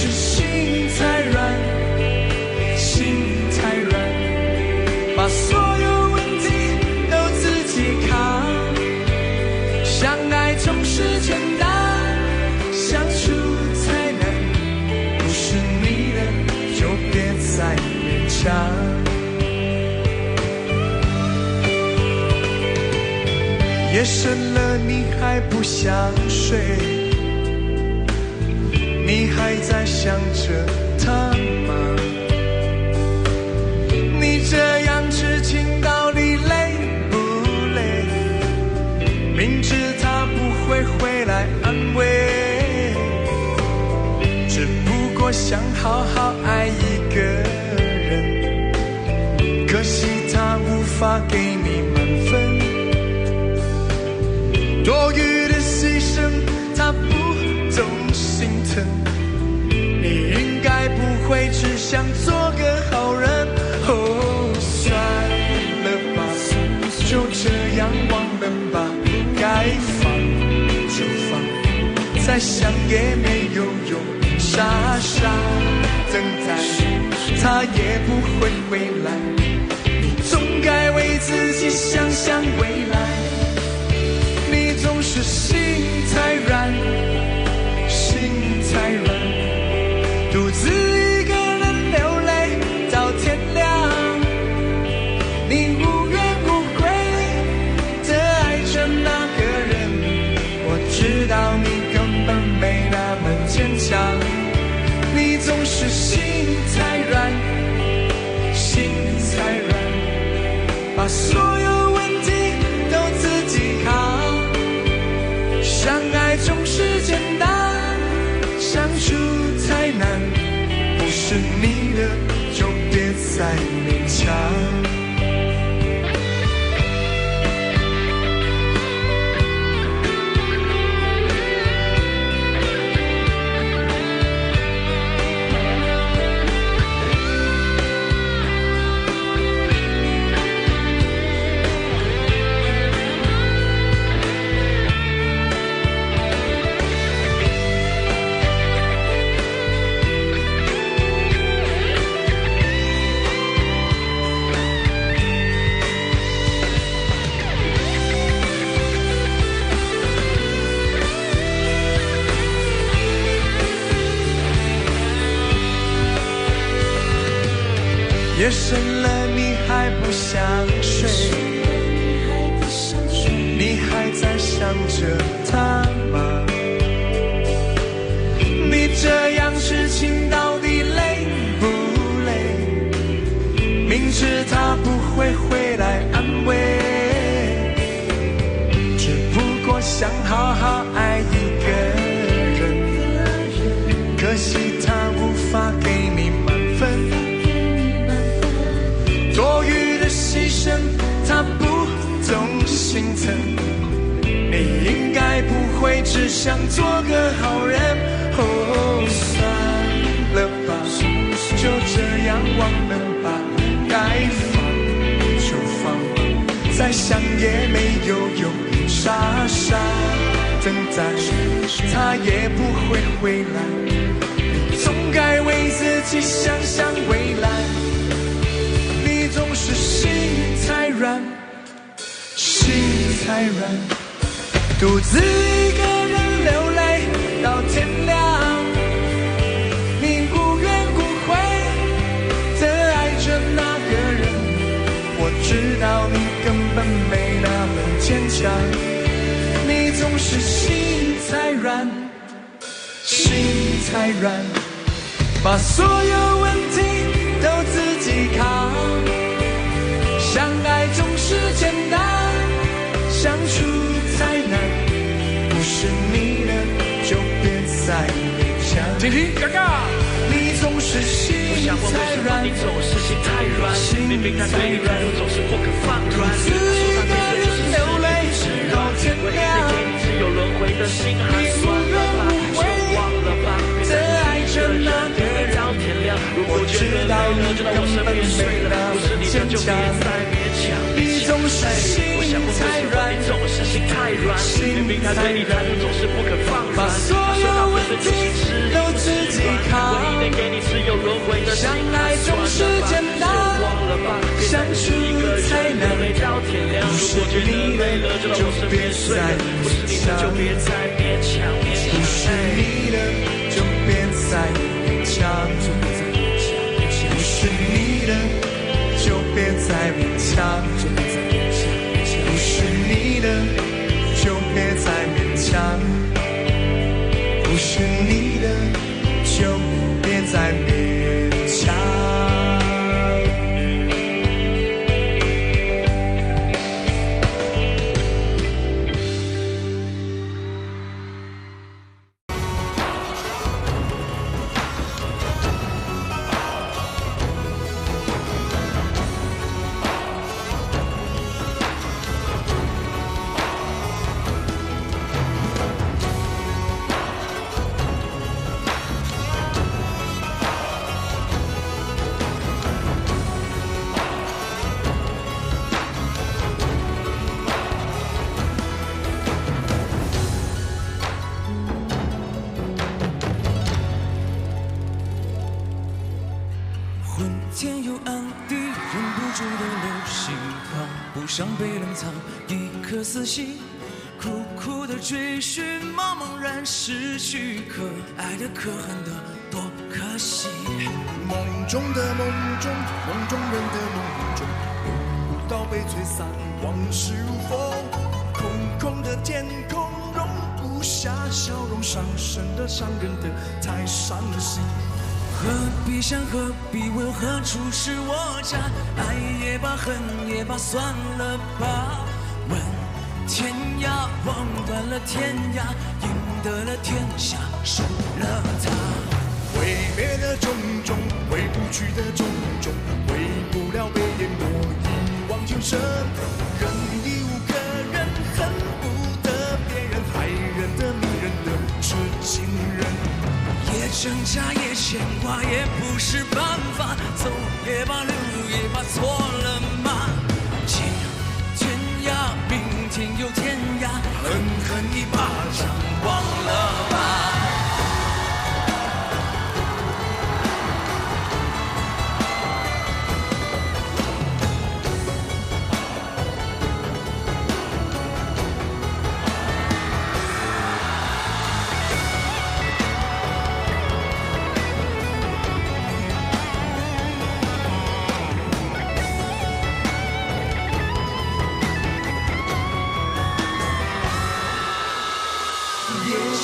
是心太软，心太软，把所有问题都自己扛。相爱总是简单，相处才难，不是你的就别再勉强。夜深了你还不想睡，你还在想着他吗？你这样痴情到底累不累？明知他不会回来安慰，只不过想好好爱一个人，可惜他无法给你满分。多余的牺牲他不懂心疼，你应该不会只想做个好人。哦，算了吧，就这样忘了吧，该放就放，再想也没有用，傻傻等待他也不会回来，你总该为自己想想未来。你总是心太软，心太软，独自一个人流泪到天亮。你无怨无悔地爱着那个人，我知道你根本没那么坚强。你总是心太软，心太软，把所有问题都自己扛。相爱总是简单，相处太难，不是你的就别再勉强。夜深了你还不想睡，你还在想着他吗？你这样痴情到底累不累？明知他不会回来安慰，只不过想好好爱一个人，可惜他无法给你满分。多余的牺牲他不懂心疼，你应该不会只想做个好人。哦，算了吧，就这样忘了吧，该放就放，再想也没有用，傻傻等待他也不会回来，你总该为自己想想未来。总是心太软，心太软，独自一个人流泪到天亮。你无怨无悔地爱着那个人，我知道你根本没那么坚强。你总是心太软，心太软，把所有问题都自己扛。相爱总是简单，相处太难，不是你的就别再勉强。婷婷，嘎嘎！你总是心太软，你总是心太软，明明他对你态度总是不肯放软。独自一个人流泪到天亮，只有轮回的心寒，算了吧，就忘了吧，别再爱着那个人到天亮。如果觉得累了，就到我身边睡了，不是你的就别再勉强。你总是心太软，你总是心太软，明明他对你态度总是不肯放软，把所有问题都自己扛。相爱总是简单，相处才难。不是你的就别再勉强，不是你的就别再勉强，不是你的就别再勉强，不是你的就别再勉强，不是你的就别再勉强。天又暗地，忍不住的流星，扛不上被冷藏一颗死心，苦苦的追寻，茫茫然失去，可爱的可恨的多可惜。梦中的梦中，梦中人的梦中，用不到被吹散，往事如风，空空的天空容不下笑容，伤神的伤人的太伤心。何必想，何必问，何处是我家？爱也罢，恨也罢，算了吧。问天涯，望断了天涯，赢得了天下，输了他。挥别的种种，回不去的种种，回不了被淹没一往情深。忍已无可忍，恨不得别人，害人的迷人的痴情人。也挣扎，也牵挂，也不是办法。走也罢，留也罢，错了吗？今天涯，明天又天涯，狠狠一巴掌，忘了吧。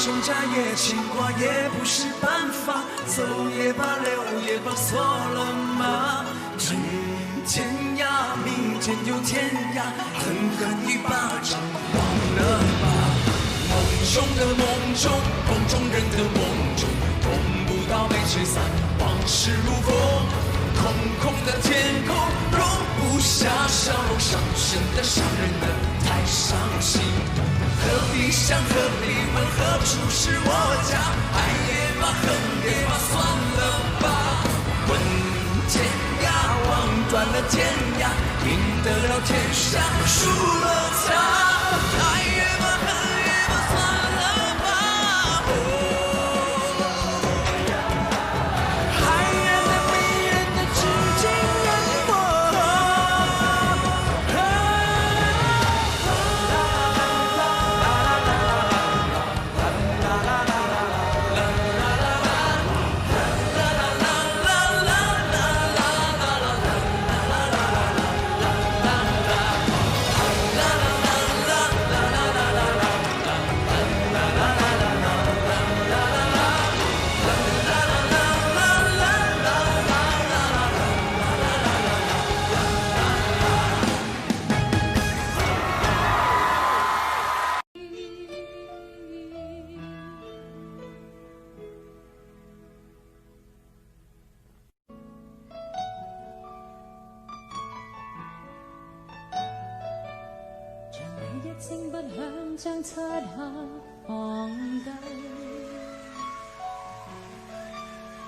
挣扎也牵挂，也不是办法。走也罢，留也罢，错了吗？今天涯，明天又天涯，狠狠一巴掌，忘了吧。梦中的梦中，梦中人的梦中，碰不到被吹散，往事如风。空空的天空，容不下笑容，伤神的伤人的太伤心。何必想，何必问，何处是我家？爱也罢，恨也罢，算了吧。问天涯，望断了天涯，赢得了天下，输了他。爱也罢，恨也罢，算了吧。害人的迷人的痴情人魔。聲不響，將漆黑放低。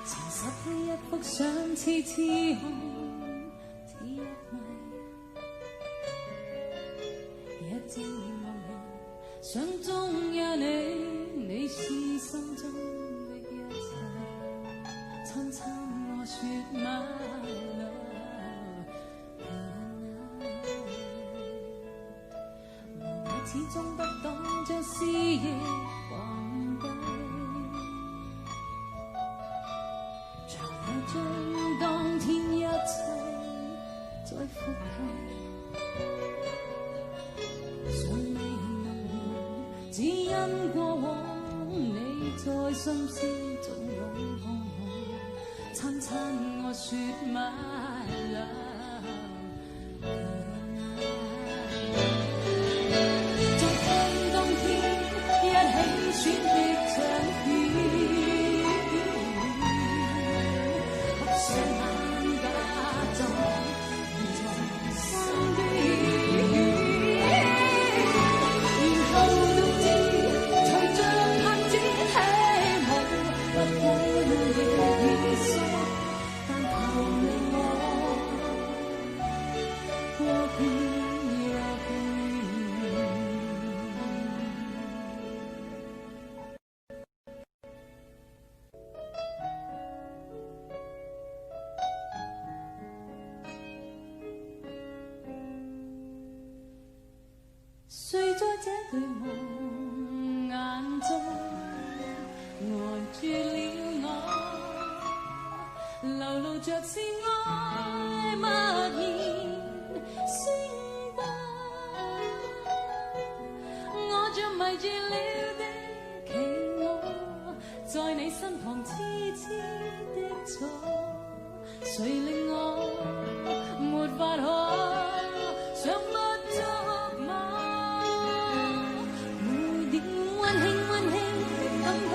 重拾起一幅相，痴痴看，似一迷。一朝望人，想中有你，你是心中的一切。親親我說， my love， 我始終不懂將思憶放低，長路將當天一切再復提，想你能只因過往你在心思中擁抱我，親親我說 my love， 在聽當天一起選的唱片，合上眼假裝在身邊，然後獨自隨着拍子起舞，不管夜已深，但求你我過遍又遍。睡在這對夢眼中，呆住了我，流露着是愛默然星光，我像迷住了的企鵝，在你身旁痴痴的坐，誰令我沒法可想不觸摸，每點溫馨溫馨的感覺，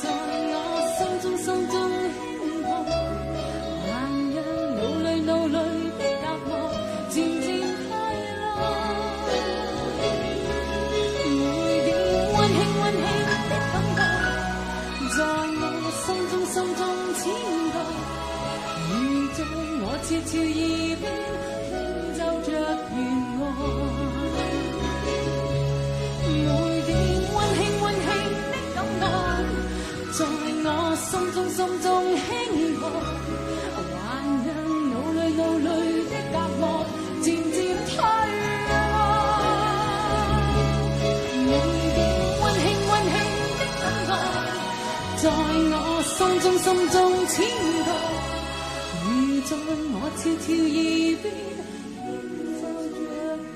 在我心中心中輕破，還讓腦裏腦裏的隔膜漸漸退落，每點溫馨溫馨的感覺，在我心中心中纏過，如在我悄悄耳邊輕奏着弦樂，每點溫馨溫馨的感覺，在我心中心中輕過，還讓腦裏腦裏的隔膜漸漸退落，每點溫馨溫馨的感覺，在我心中心中纏過，如在我悄悄耳邊輕奏着弦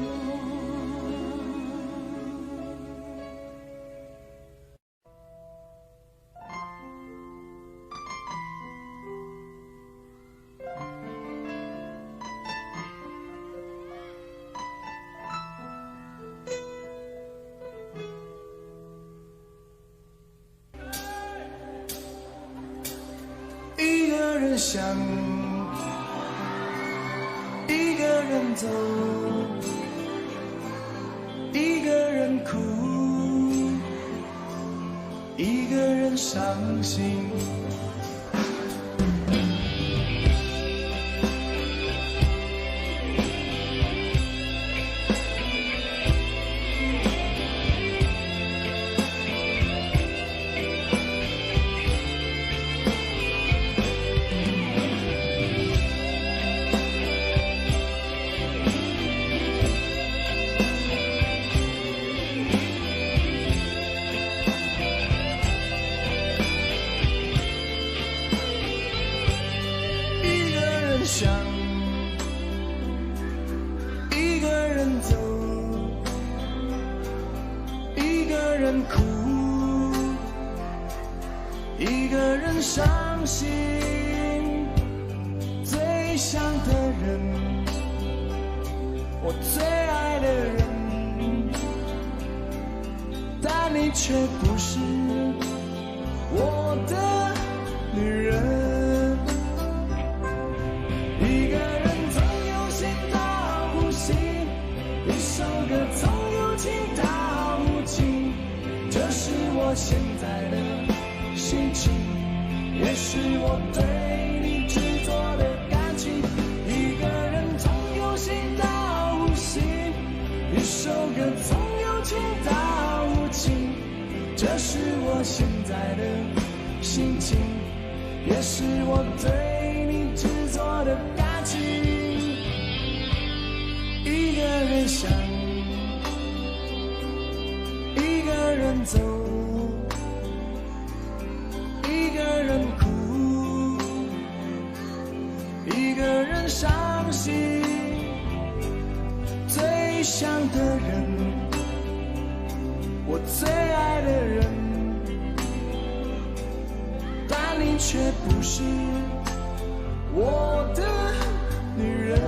樂。一个人想，一个人走，一个人哭，一个人伤心。想，一个人走，一个人哭，一个人伤心。最想的人，我最爱的人，但你却不是我的女人。歌总有情到无情，这是我现在的心情，也是我对你执着的感情。一个人总有心到无心，一首歌总有情到无情，这是我现在的心情，也是我对你执着的感情。一个人想，一个人走，一个人哭，一个人伤心。最想的人，我最爱的人，但你却不是我的女人。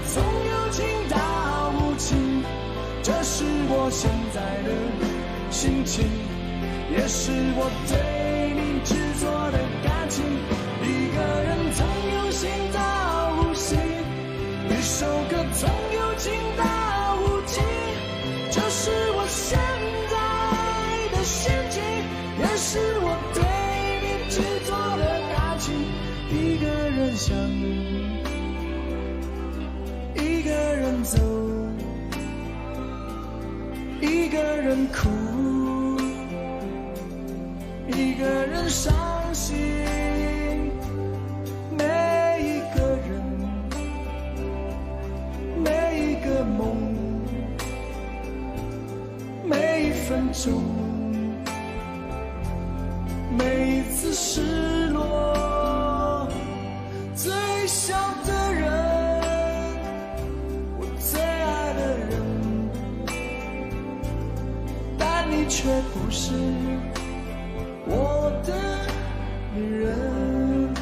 总有情到无情，这是我现在的心情，也是我对你执着的感情。一个人总有心到无心，一首歌总有情到无情，这是我现在的心情，也是我对你执着的感情。一个人想，一个人走，一个人哭，一个人伤心。每一个人，每一个梦，每一分钟，每一次失落，最想的人，你却不是我的女人，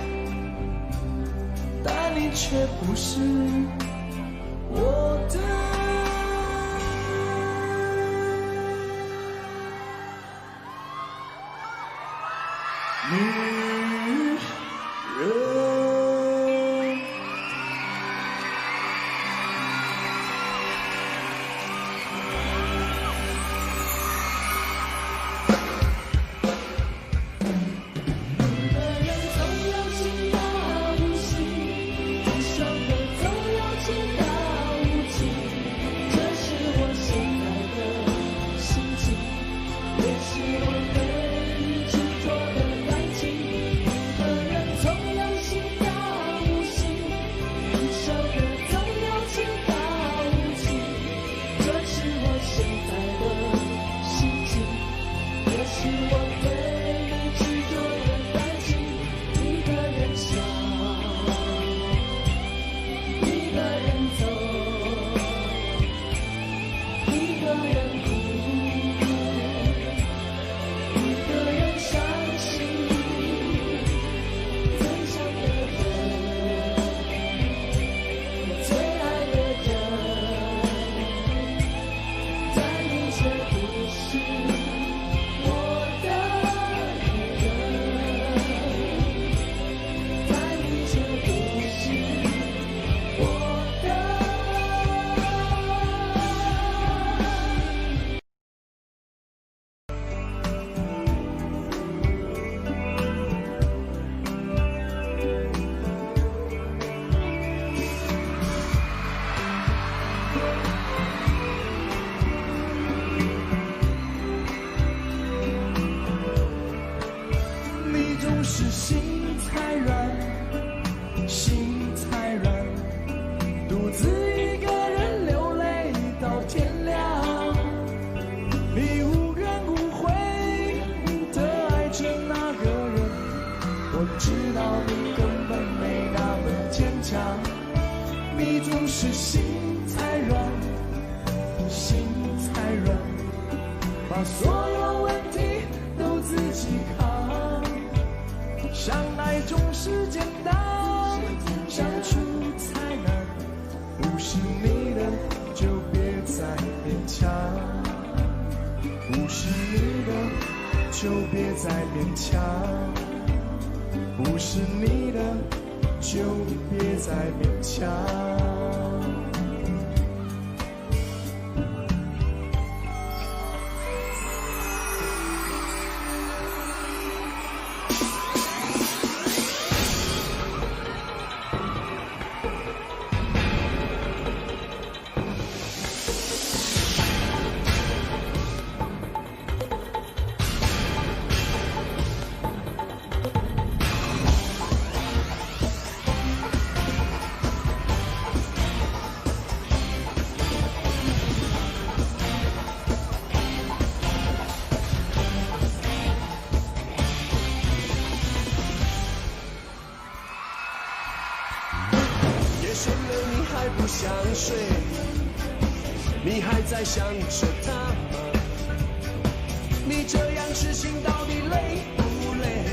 但你却不是我的女人。是心太软，心太软，独自一个人流泪到天亮。你无怨无悔地爱着那个人，我知道你根本没那么坚强。你总是心太软，心太软，把所有问题都自己扛。相爱总是简单，相处才难。不是你的就别再勉强，不是你的就别再勉强，不是你的就别再勉强。不想睡，你还在想着他吗？你这样痴心到底累不累？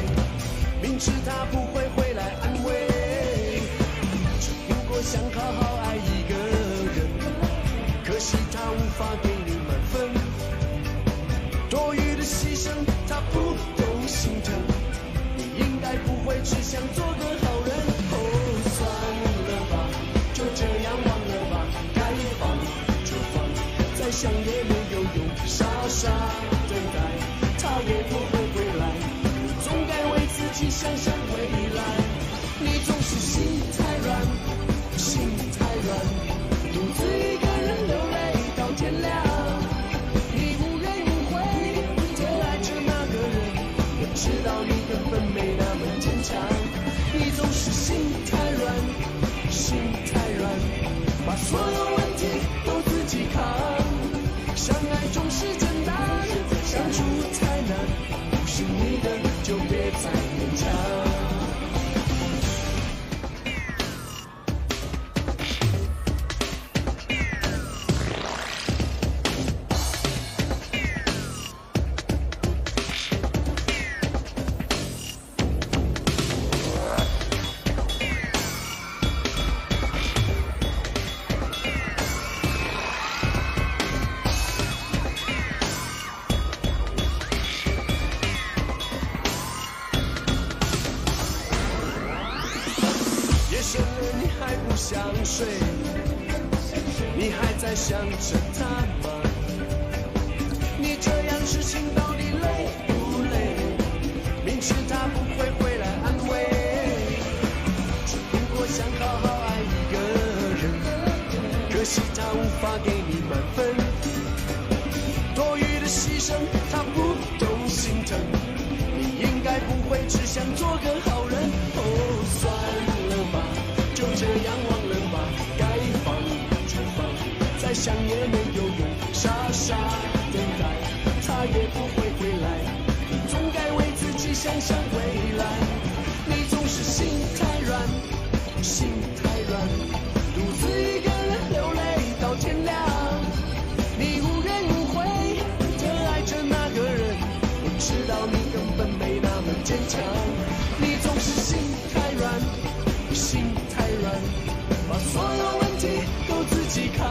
明知他不会回来安慰，只不过想好好爱一个人，可惜他无法给你满分，多余的牺牲他不懂心疼，你应该不会只想做个好人。哦，算了吧，就这样忘了吧，该放就放，再想也没有用，傻傻等待，他也不会回来，你总该为自己想想未来。你总是心太软，心太软，独自一个人流泪到天亮，你无怨无悔的爱着那个人，我知道你根本没那么坚强，你总是心太软，心太软，把所有问题都自己扛，相爱总是真难，相处太难，不是你的就别再勉强。深了你还不想睡，你还在想着他吗？你这样痴心到底累不累？明知他不会回来安慰，只不过想好好爱一个人，可惜他无法给你满分，多余的牺牲他不懂心疼，你应该不会只想做个好人。哦，算了吧，就这样忘了吧，该放就放，再想也没有用，傻傻等待，他也不会回来，你总该为自己想想未来。你总是心太软，心太软，独自一个人流泪到天亮，你无怨无悔的爱着那个人，我知道你根本没那么坚强，你总是心太软，心太软，把所有问题都自己扛，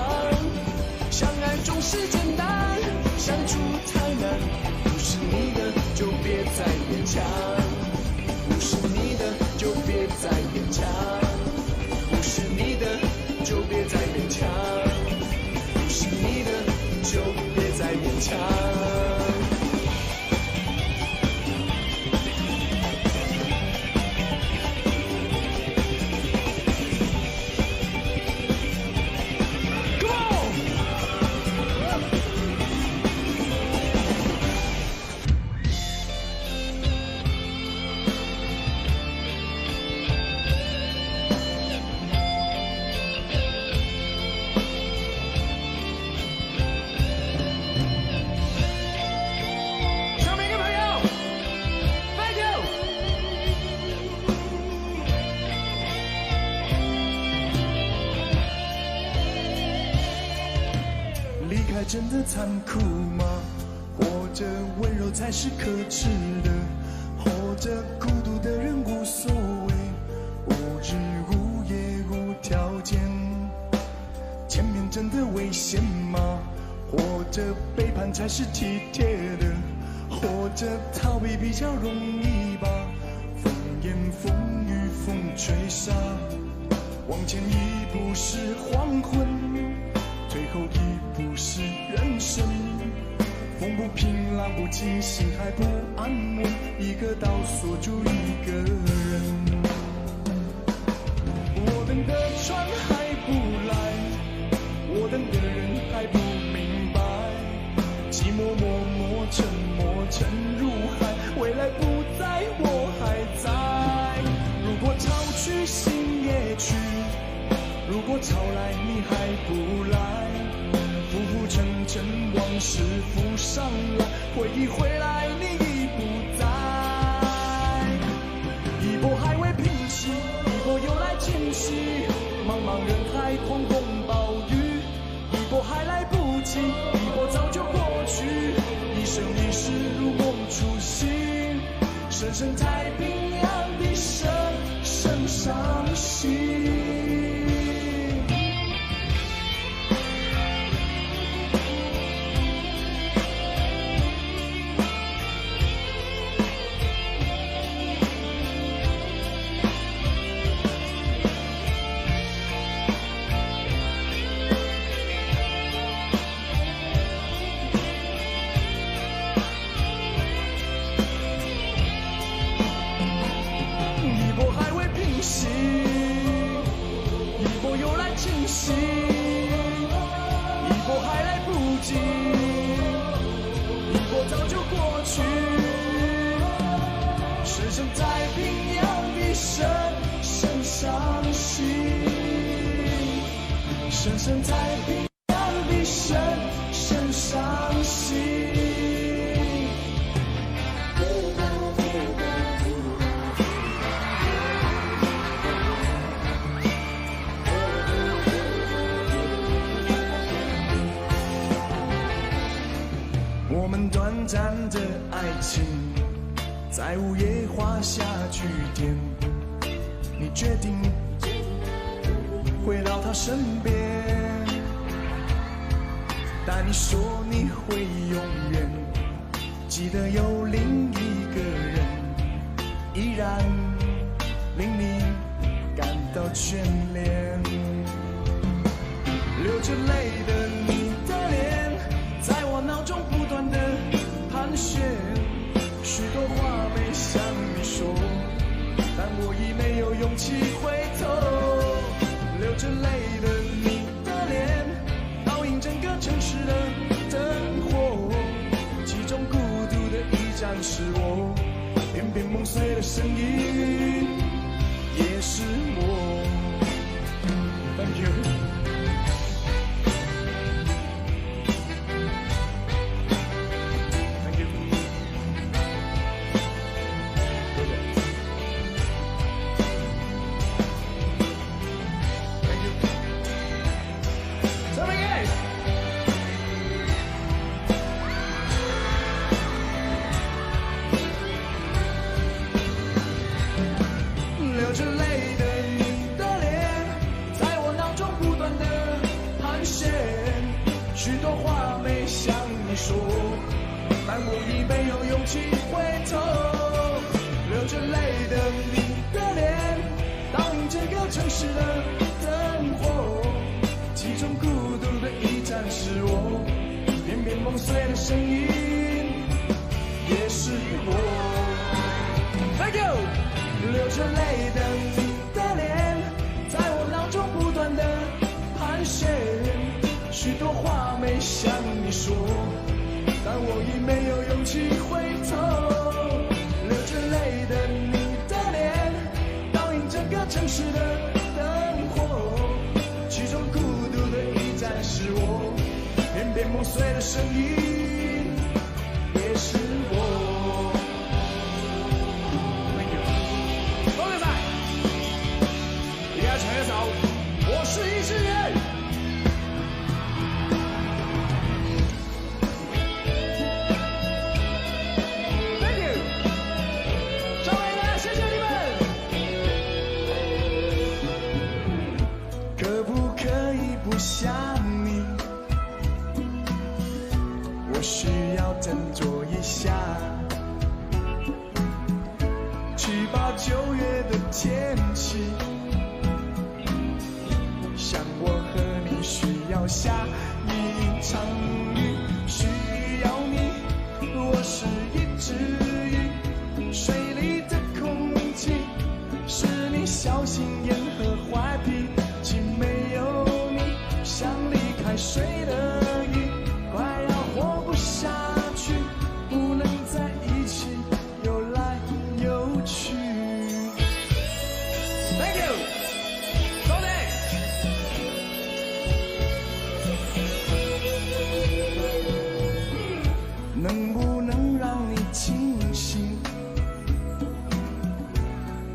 相爱总是简单，相处太难，不是你的就别再勉强，不是你的就别再勉强，不是你的就别再勉强，不是你的就别再勉强。真的残酷吗？或者温柔才是可耻的？或者孤独的人无所谓，无日无夜无条件，见面真的危险吗？者背叛才是体贴的，或者逃避比较容易吧。风言风语风吹沙，往前一步是黄昏，退后一步是人生。风不平浪不静，心还不安稳，一个岛锁住一个人。我等的船还不来，我等的人还不明白，寂寞默默沉没沉入海，未来不在我还在。如果潮去心也去，如果潮来你还不来，浮浮沉沉往事浮上来，回忆回来你已不在。一波还未平息，一波又来侵袭，茫茫人海狂风暴雨，一波还来不及，一波早就过去，一生一世如梦初醒，深深太平洋的深深伤心。深深太平洋的深深伤心。我们短暂的爱情，在午夜画下句点。你决定回到他身边，但你说你会永远记得有另一个人，依然令你感到眷恋。流着泪的你的脸，在我脑中不断的盘旋，许多话没向你说，但我已没有勇气回头。流着泪的你的脸，倒映整个城市的灯火，其中孤独的一盏是我，片片梦碎的声音也是我。 Thank you。 流着泪的你的脸，在我脑中不断的盘旋，许多话没向你说，但我已没有勇气回头。流着泪的你的脸，倒映这个城市的灯火，其中孤独的一盏是我，片片梦碎的声音也是我。Thank you。 流着泪的你的脸，在我脑中不断的盘旋，许多话没向你说，但我已没有勇气回头。流着泪的你的脸，倒映整个城市的灯火，其中孤独的一盏是我，片片梦碎的声音也是我。 我是一只人。Thank you， 赵伟呢？谢谢你们。可不可以不想你？我需要振作一下。去吧9月的天气，像我和你需要下一场雨，需要你，我是一只鱼，水里的空气是你小心眼和坏脾气，没有你像离开水的鱼，快要活不下去，不能在一起游来游去。 Thank you， 周磊。能不能让你清醒？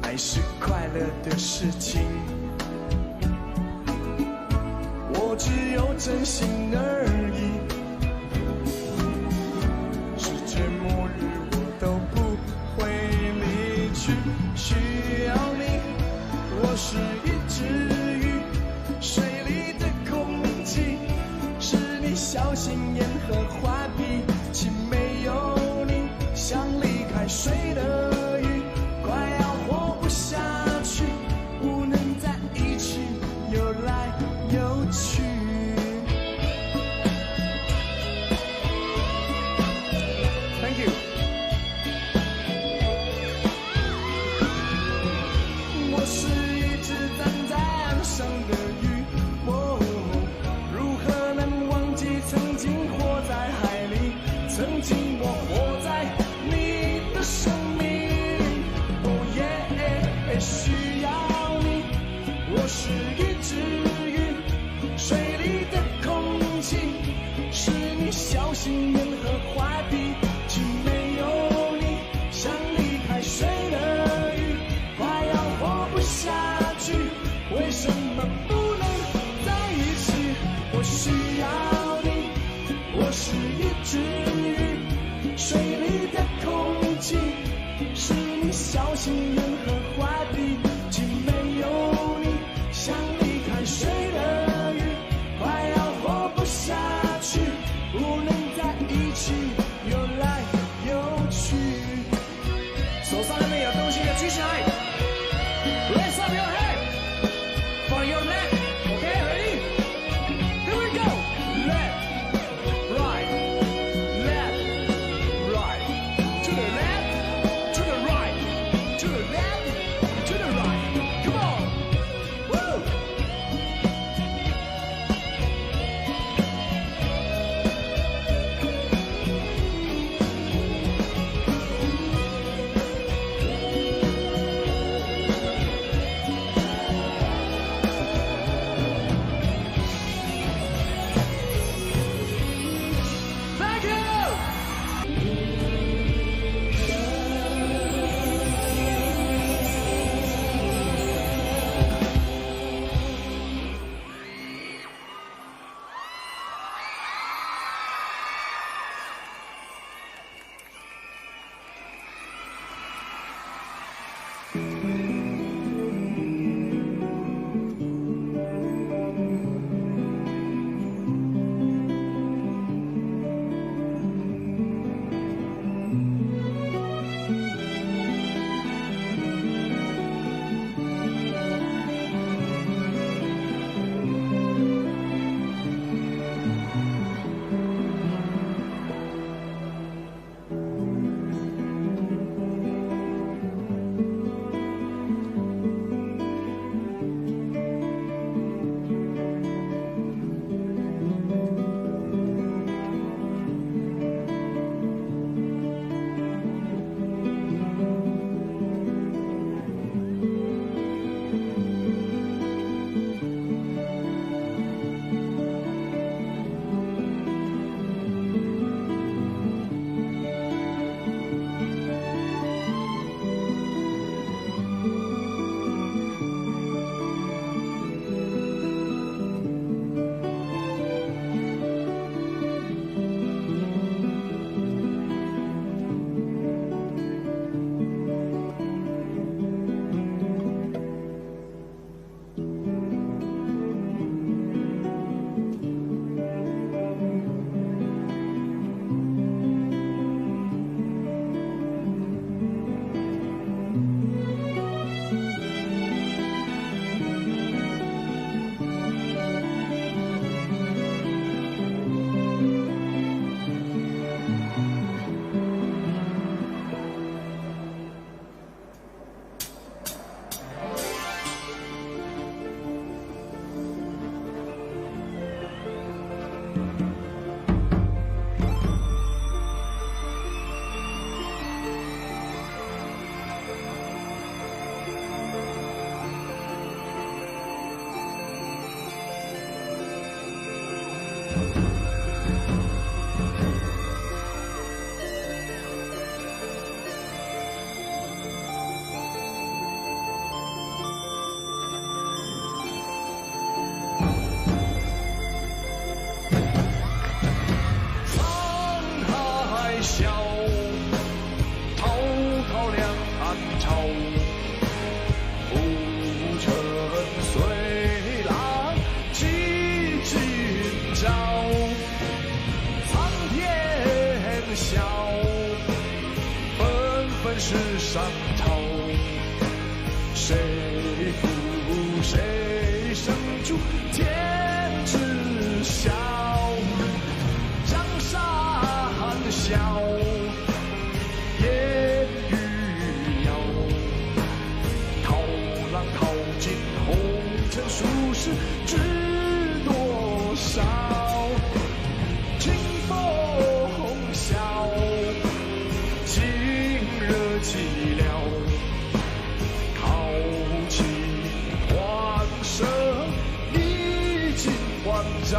爱是快乐的事情，我只有真心而已。世界末日我都不会离去，需要你，我是一只鱼，水里的空气是你小心眼和坏脾气，没有你像离开水的鱼，快要活不下去，不能在一起游来游去。Thank you。我是一只站在岸上的鱼，哦，如何能忘记曾经活在海里，曾经我活在你的生命。哦耶，需要你，我是一只鱼，水里的空气是你小心眼和坏脾气，没有你像离开水的鱼，快要活不下去，为什么不能在一起？我需要你，我是一只鱼，水里的空气是你小心眼和坏脾气，没有你像离开水的鱼，快要活不下去，不能在一起游来游去。手上还没有东西的举起来。Raise up your head for your neck. Okay, ready? Here we go. Left, right, left, right. To the left, to the right, to the 是伤潮，谁负谁胜出天知晓，江山笑，烟雨遥，涛浪淘尽红尘俗世知多少，清风笑，情热寂寥，淘气换色，历尽还朝。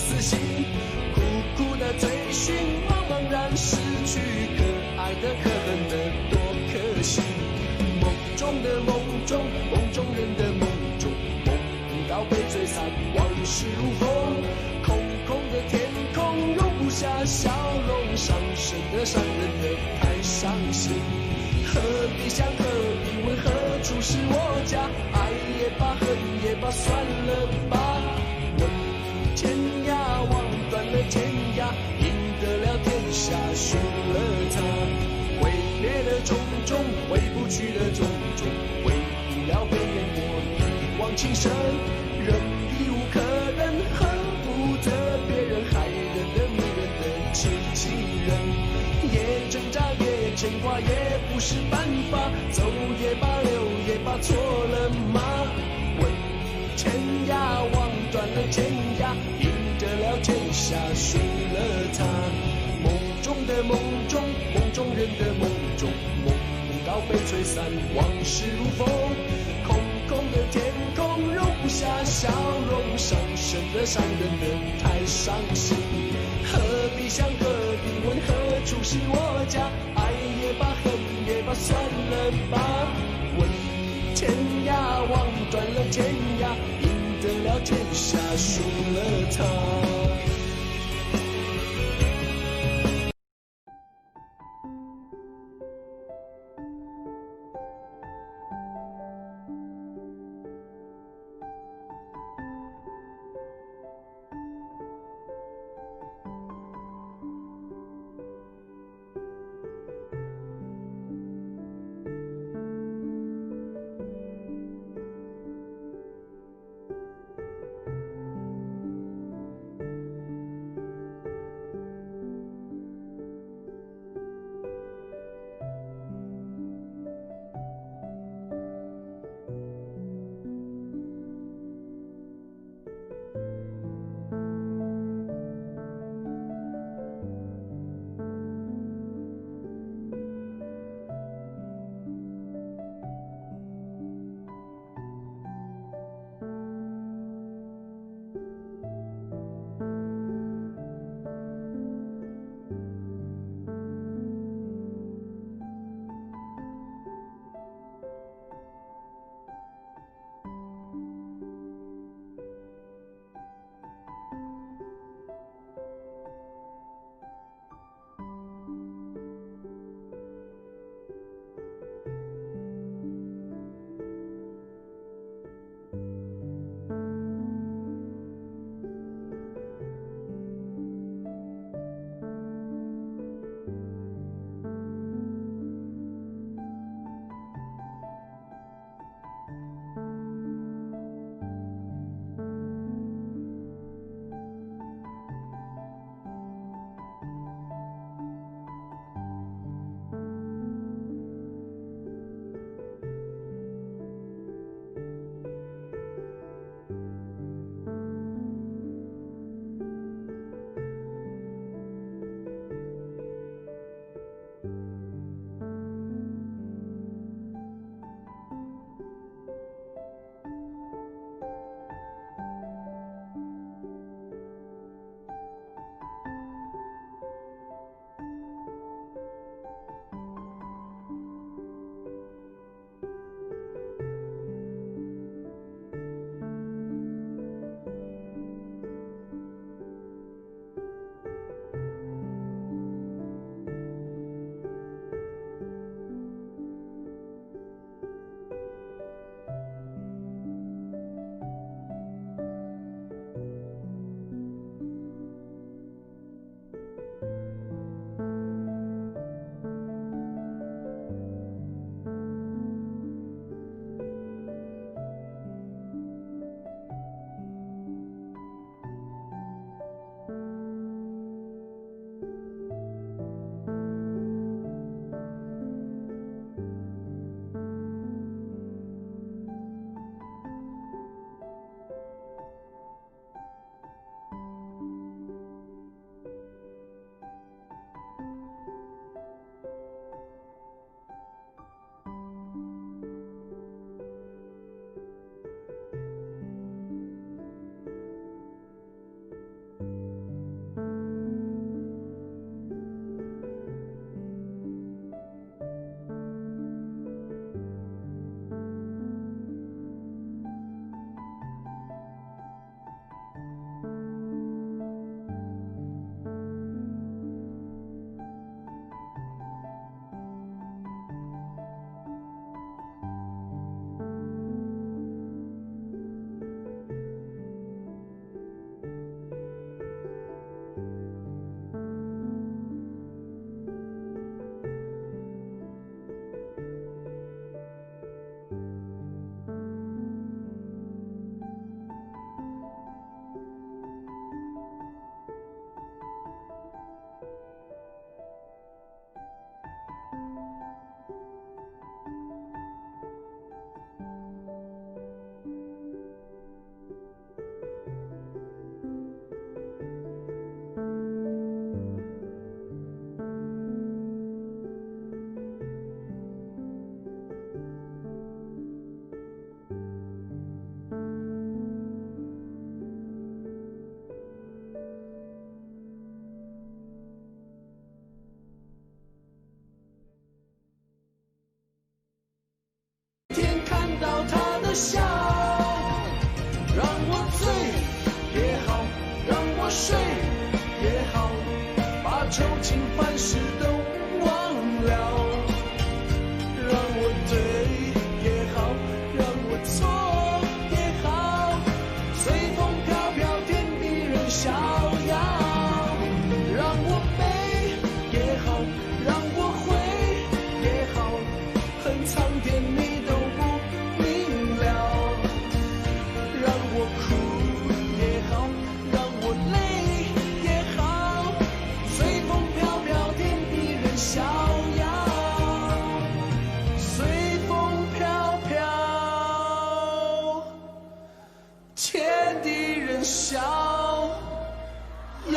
死心，苦苦的追寻，茫茫然失去，可爱的可恨的多可惜。梦中的梦中，梦中人的梦中，梦不到被吹散，往事如风。空空的天空容不下笑容，伤神的伤人的太伤心。何必想，何必问，何处是我家？爱也罢，恨也罢，算了吧。问天涯，望断了天涯，赢得了天下，输了他。挥别了种种，回不去的种种，回不了被淹没一往情深。人已无可忍，恨不得别人害人的迷人的痴情人。也挣扎，也牵挂，也不是办法，走也罢，留也罢，错了吗？问天涯，望断了天涯，赢得了天下，输了他。梦中的梦中，梦中人的梦中，梦不到被吹散，往事如风。空空的天空容不下笑容，伤神的伤人的太伤心。何必想，何必问，何处是我家？爱也罢，恨也罢，算了吧。问天涯，望断了天涯，赢得了天下，输了他。的笑，让我醉也好，让我睡也好，把愁情烦事都忘了。让我对也好，让我错也好，随风飘飘，天地任逍遥。让我悲也好，让我悔也好，恨苍天你都不明了。让我哭也好，让我累也好，随风飘飘，天地任逍遥。随风飘飘，天地任逍遥。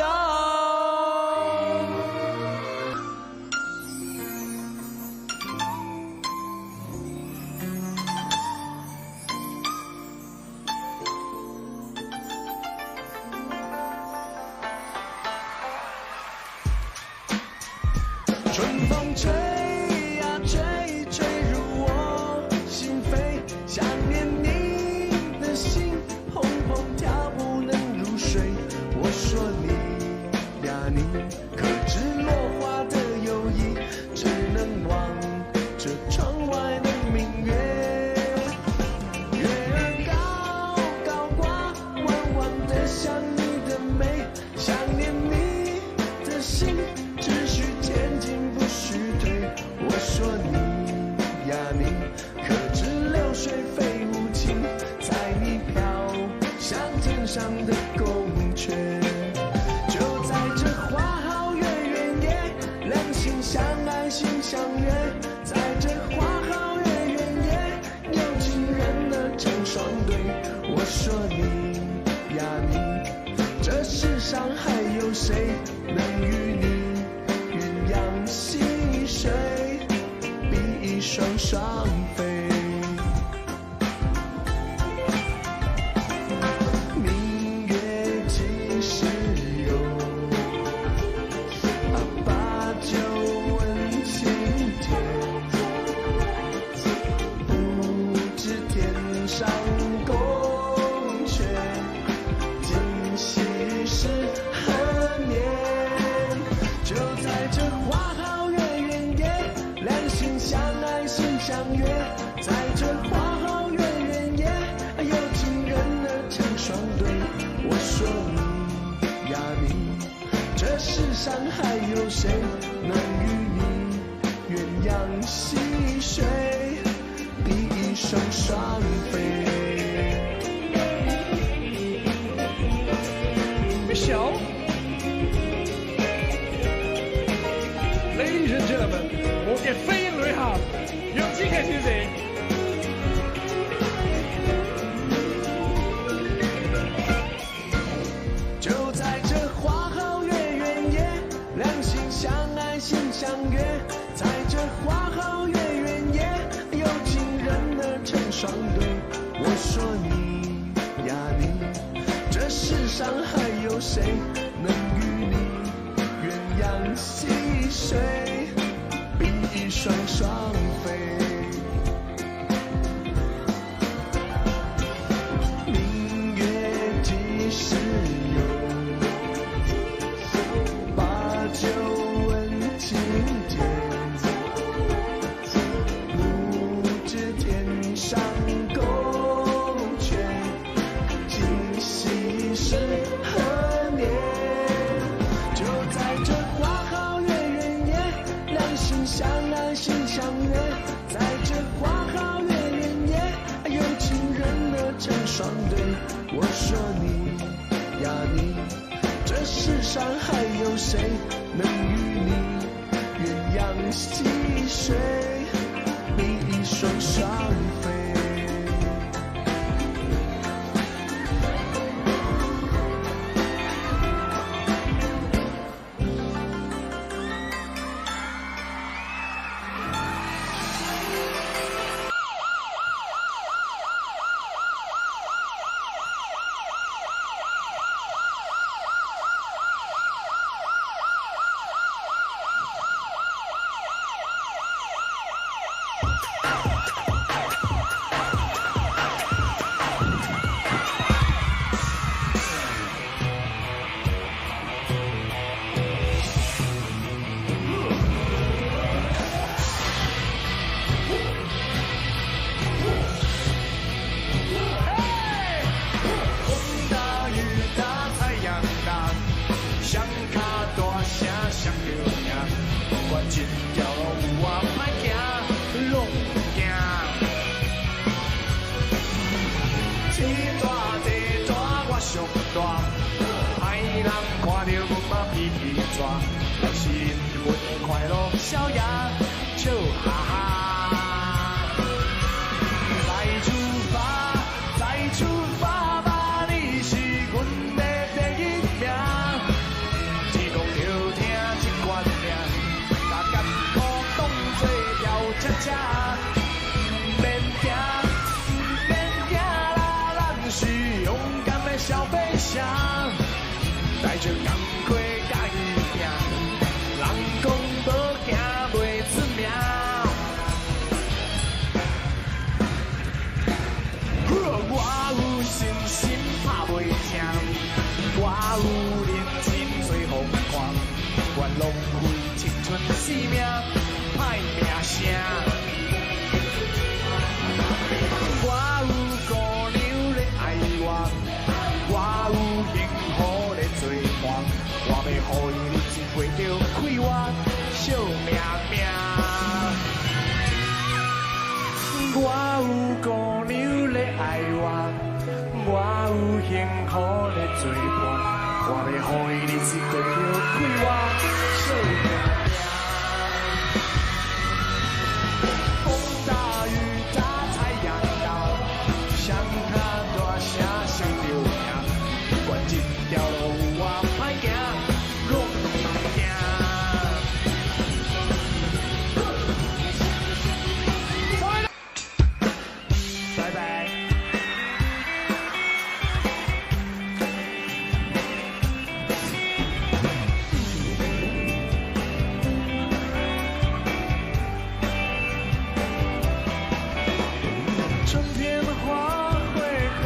春风吹呀吹，吹入我心扉，想念你的心砰砰跳，不能入睡。我说你呀你，可知落花的友谊，只能望着窗外的明月。月儿高高挂，弯弯的像你的眉，想念你的心，只需前进不许退。我说你呀你，可知流水飞无情，在你飘向天上的宫阙。就在这花好月圆夜，两心相爱心相悦，在这花好月圆夜，有情人儿成双对。我说你呀你，这世上还有谁能与你鸳鸯戏水，比翼双双飞。明月几时有，把酒问青天。不知天上宫阙，今夕是何年？就在这花好月圆夜，两心相爱心相悦，在这花好月圆夜，有情人儿成双对。我说你呀你，这世上还有谁能与你鸳鸯戏水，比翼双双飞。别笑。Ladies and gentlemen， 我嘅飛鷹女俠楊紫瓊小姐。就在这花好月圆夜，两心相爱心相悦，在这花好月圆夜，有情人儿成双对。我说你呀你，这世上还有谁能与你鸳鸯戏水，比翼双双飞。明月几时有，把酒问青天。不知天上宫阙，今夕是何年？就在这花好月圆夜，两心相爱心相悦，在这花好月圆夜，有情人儿成双对。我说你呀你，这世上还有谁能与你鸳鸯戏水，比翼双双飞。一条路有我歹行，拢不惊。地大我上大，歹人看着阮嘛皮皮抓，但是阮的快乐逍遥笑哈哈。再出发吧，你是阮的第一名。只讲着听这款命，把艰苦当作条车车，免惊，免惊啦，咱是勇敢的小飞侠，带着钢盔甲伊拼，人讲无惊袂出名。我有信心拍袂停，我有认真做风看，我浪费青春生命歹名声。我有姑娘咧爱我，我有幸福咧做伴，我要互伊日子过着快活笑命命。我有姑娘咧爱我，我有幸福咧做伴，我要互伊日子过着快活笑命命。风大雨大太阳大，谁较大声谁着赢。不管这条路有我歹行，拢不惊。拜拜。春天花会开，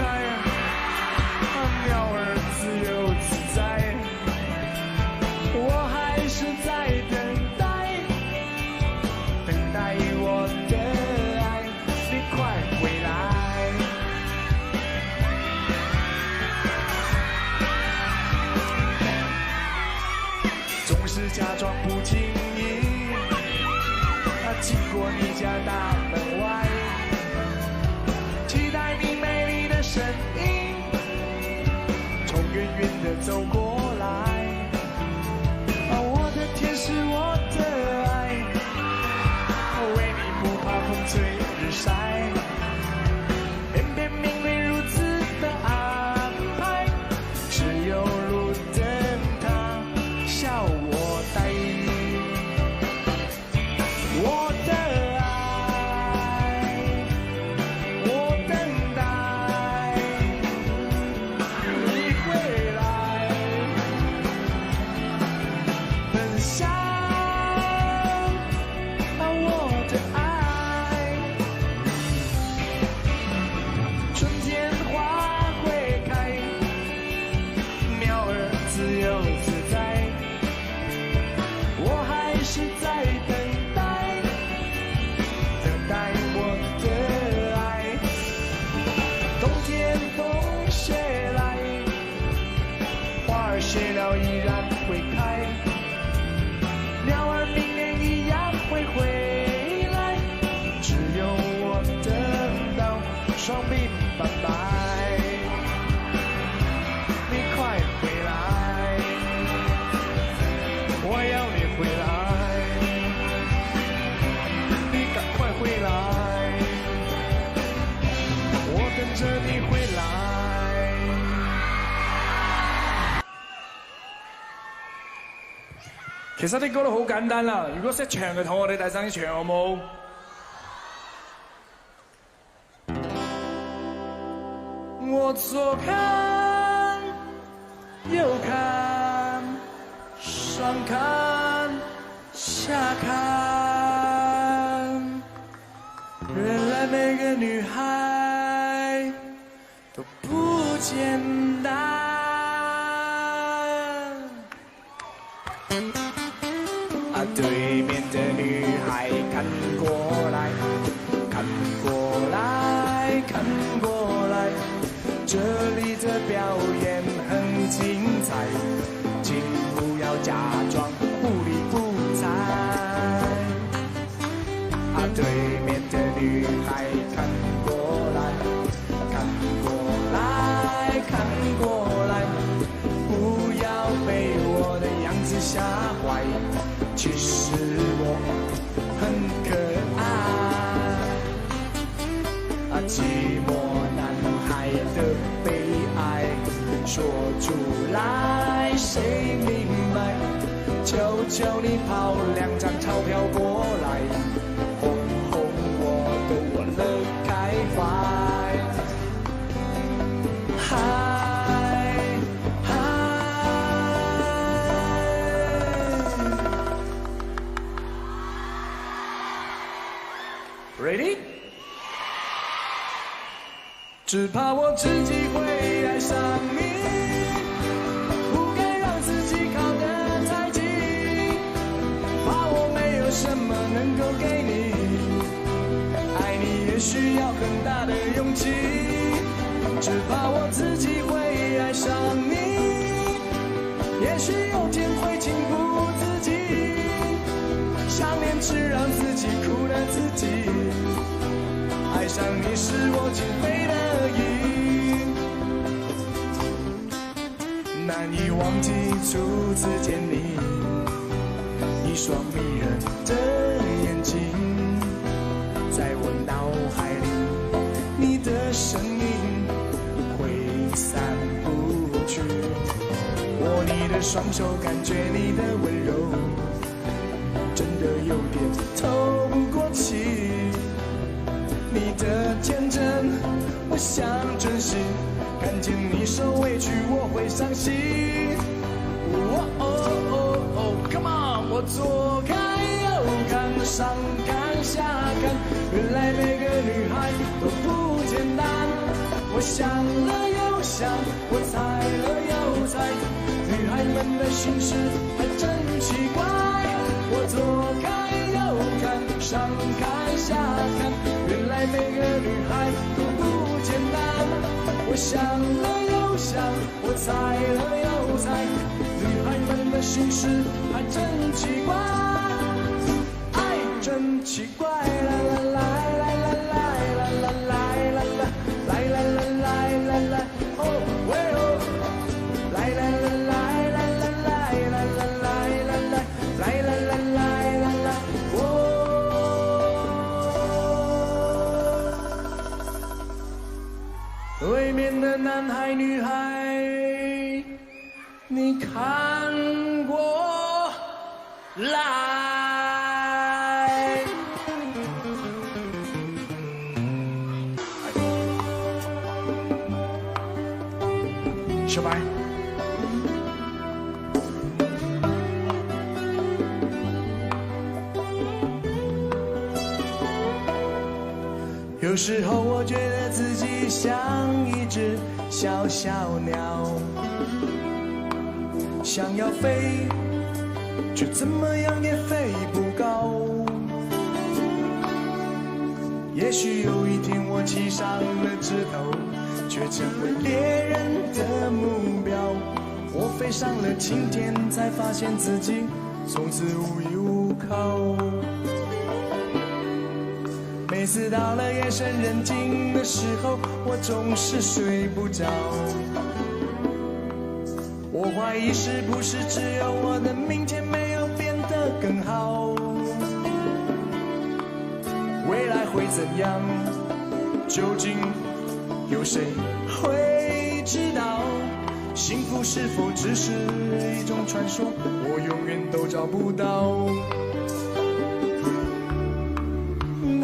鸟儿自由自在，我还是在等待，等待我的爱，你快回来。总是假装不经意，经过你家大门外，期待你美丽的身影从远远的走过来。我的天使，我的爱，为你不怕风吹日晒，偏偏命运如此的安排，只有路灯它笑我呆。我的爱，我等待你回来，分享我的爱。春天花会开，鸟儿自由自在，我还是在等待，等待我的爱。冬天风雪来，花儿谢了依然会开，鸟儿明年一样会回来，只有我等到双鬓斑白。你快回来，我要你回来，你赶快回来，我等着你回来。其實啲歌都好簡單啦，如果識唱嘅同我哋大聲啲唱好冇？我左看右看，上看下看，原来每个女孩都不简单。对面的女孩看过来，看过来，看过来，这里的表演很精彩，请不要假装不理不睬。女孩看过来，看过来，看过来，不要被我的样子吓坏，其实我很可爱。寂寞男孩的悲哀说出来谁明白？求求你抛2张钞票过来，哄哄我跟我乐开怀。嗨嗨 ，Ready？ 只怕我自己会爱上你，不该让自己靠得太近，怕我没有什么能够给你，爱你也需要很大的勇气。只怕我自己会爱上你，也许有天会情不自禁，想念只让自己苦了自己。爱上你是我情非得已，难以忘记初次见你，一双迷人的眼睛，在我脑海里，你的身影挥散不去。握你的双手，感觉你的温柔，真的有点透不过气。你的天真，我想珍惜。看见你受委屈，我会伤心。哦哦哦哦 ，Come on！ 我左看右看，上看下看，原来每个女孩都不简单。我想了又想，我猜了又猜，女孩们的心事还真奇怪。我左看右看，上看下看，原来每个女孩都不简单。我想了又想，我猜了又猜，女孩们的心事还真奇怪，爱真奇怪。啦啦啦啦啦啦啦啦啦啦啦啦啦啦啦，哦喂哦，啦啦啦啦啦啦啦啦啦啦啦，啦啦啦啦啦啦，哦。对面的男孩女孩，你看过来。小白，有时候我觉得自己像一只小小鸟，想要飞，却怎么样也飞不高。也许有一天我栖上了枝头，却成为猎人的目标。我飞上了青天，才发现自己从此无依无靠。每次到了夜深人静的时候，我总是睡不着。我怀疑是不是只有我的明天没有变得更好？未来会怎样？究竟有谁会知道？幸福是否只是一种传说？我永远都找不到。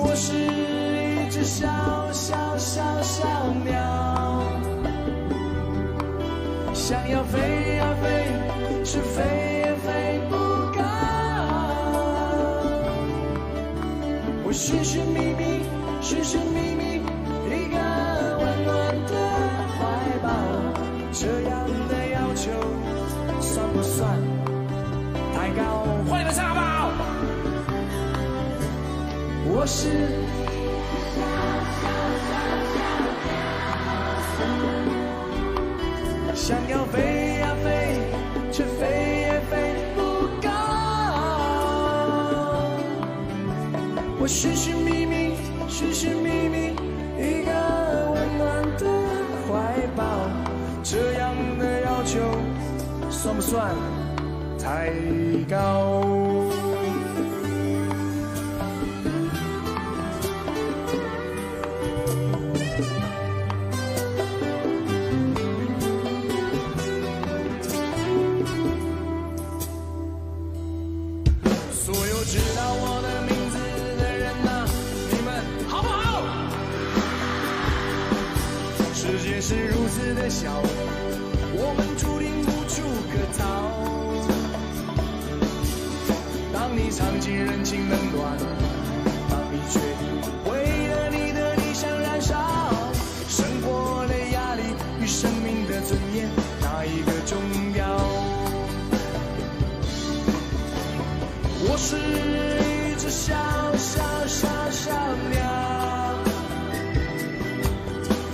我是一只小小小小鸟，想要飞呀飞，却飞也飞不高。我寻寻觅觅，寻寻觅觅一个温暖的怀抱，这样的要求算不算太高？欢迎来唱好不好？我是想要飞呀飞，却飞也飞不高。我寻寻觅觅，寻寻寻觅觅一个温暖的怀抱，这样的要求算不算太高？所有知道我的名字的人啊，你们好不好？世界是如此的小，我们注定无处可逃。当你尝尽人情冷暖，当你决定为了你的理想燃烧，生活的压力与生命的尊严，哪一个重要？我是一只小鸟，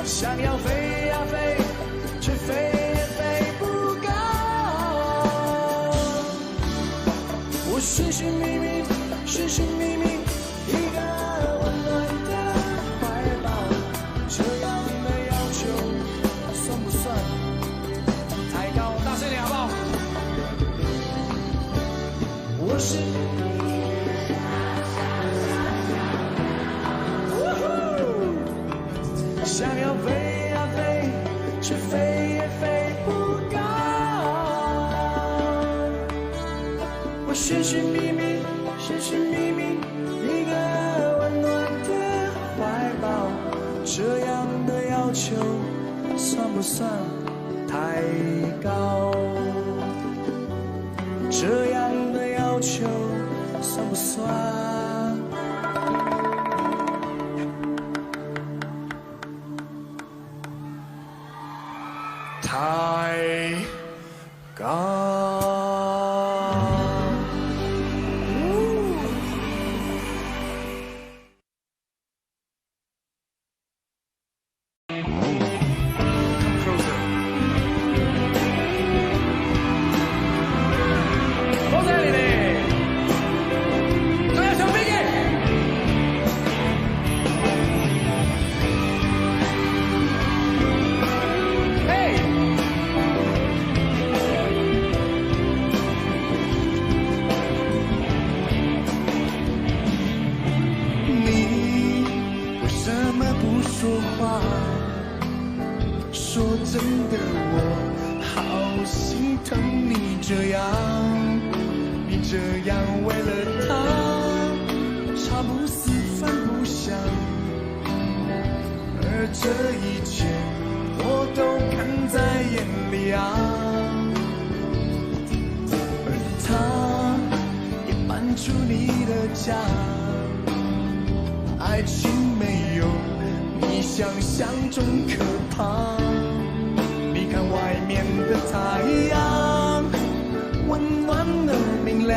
想要飞呀飞，却飞也飞不高。我寻寻觅觅一个温暖的怀抱，这样的要求算不算太高？大声点好不好？我是想要飞呀飞，却飞也飞不高。我寻寻觅觅一个温暖的怀抱，这样的要求算不算太高？这样的要求算不算太高？说真的，我好心疼你这样为了他茶不思饭不想，而这一切我都看在眼里啊。而他也搬出你的家，爱情没有你想象中可怕。你看外面的太阳温暖而明亮，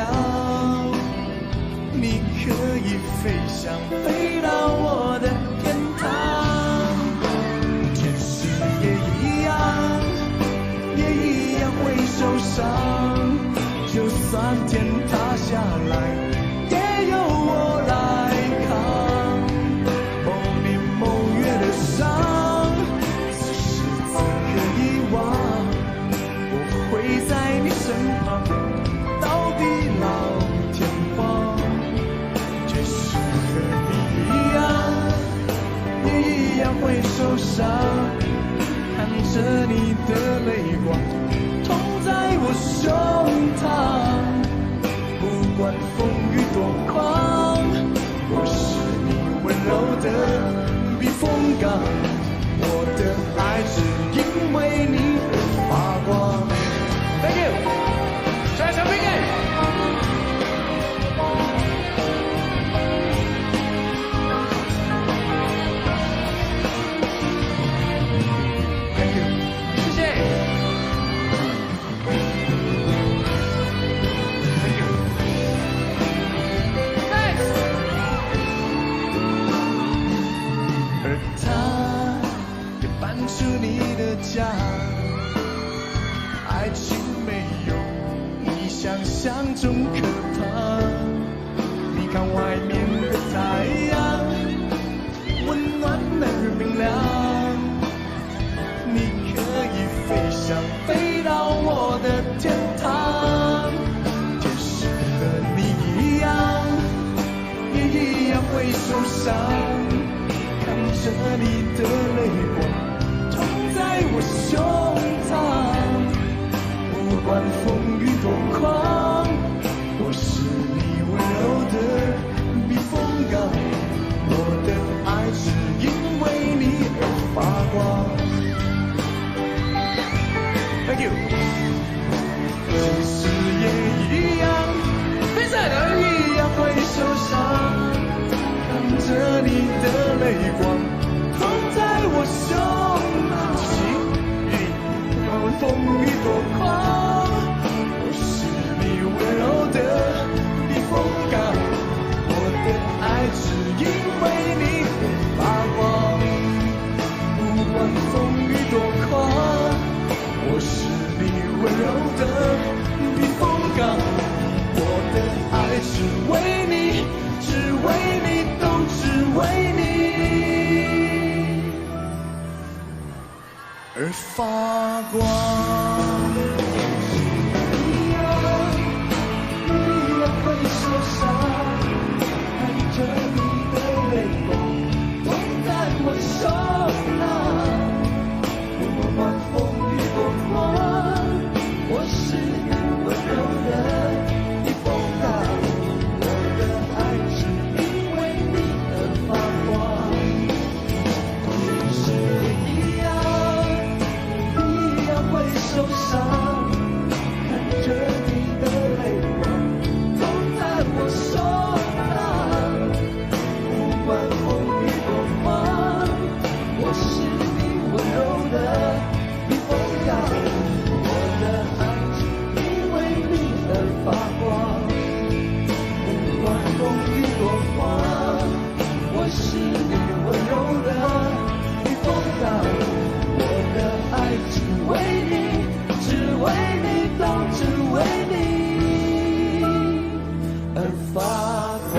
你可以飞翔飞到我的天堂。天使也一样会受伤，就算天塌下来也有我来扛。某年某月的伤，此时此刻遗忘，我会在你身旁到地老天荒。却是和你也一样会受伤，看着你的泪光痛在我胸膛。不管风雨多狂，我是你温柔的避风港，我的爱只因为你而发光。 Thank you， 再小兵哎。 住你的家，爱情没有你想象中可怕。你看外面的太阳会受伤，看着你的泪光冲在我胸膛。不管风雨多狂，我是你温柔的避风港。我的爱是因为你而发光。Thank you。其实也一样，比赛的一样会受伤，看着你的泪光放在我胸膛。不管风雨多狂，我是你温柔的避风港。我的爱只因为你而发光。不管风雨多狂，我是你温柔的避风港。我的爱只为你，只为你，都只为你而发光。一样会受伤，看着你的泪光放在我手上。不管风雨多狂，我是你温柔的避风港。我的爱只因为你而发光。其实一样会受伤，看着你的泪光放在我手上。不管风雨多狂，我是你温柔的避风港。我的爱只因为你而发光。不管风雨多狂，我是你温柔的避风港。我的爱只为你，只为你，都只为你而发光。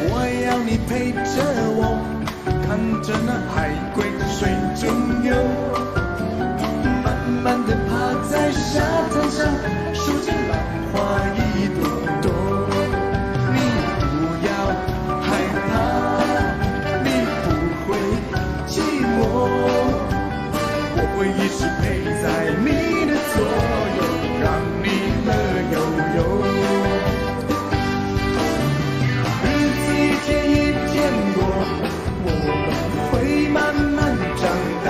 我要你陪着我，看着那海龟水中游，慢慢地趴在沙滩上，数着浪花一朵朵。你不要害怕，你不会寂寞，我会一直陪在你的左右，让你乐悠悠。日子一天一天过，我们会慢慢长大。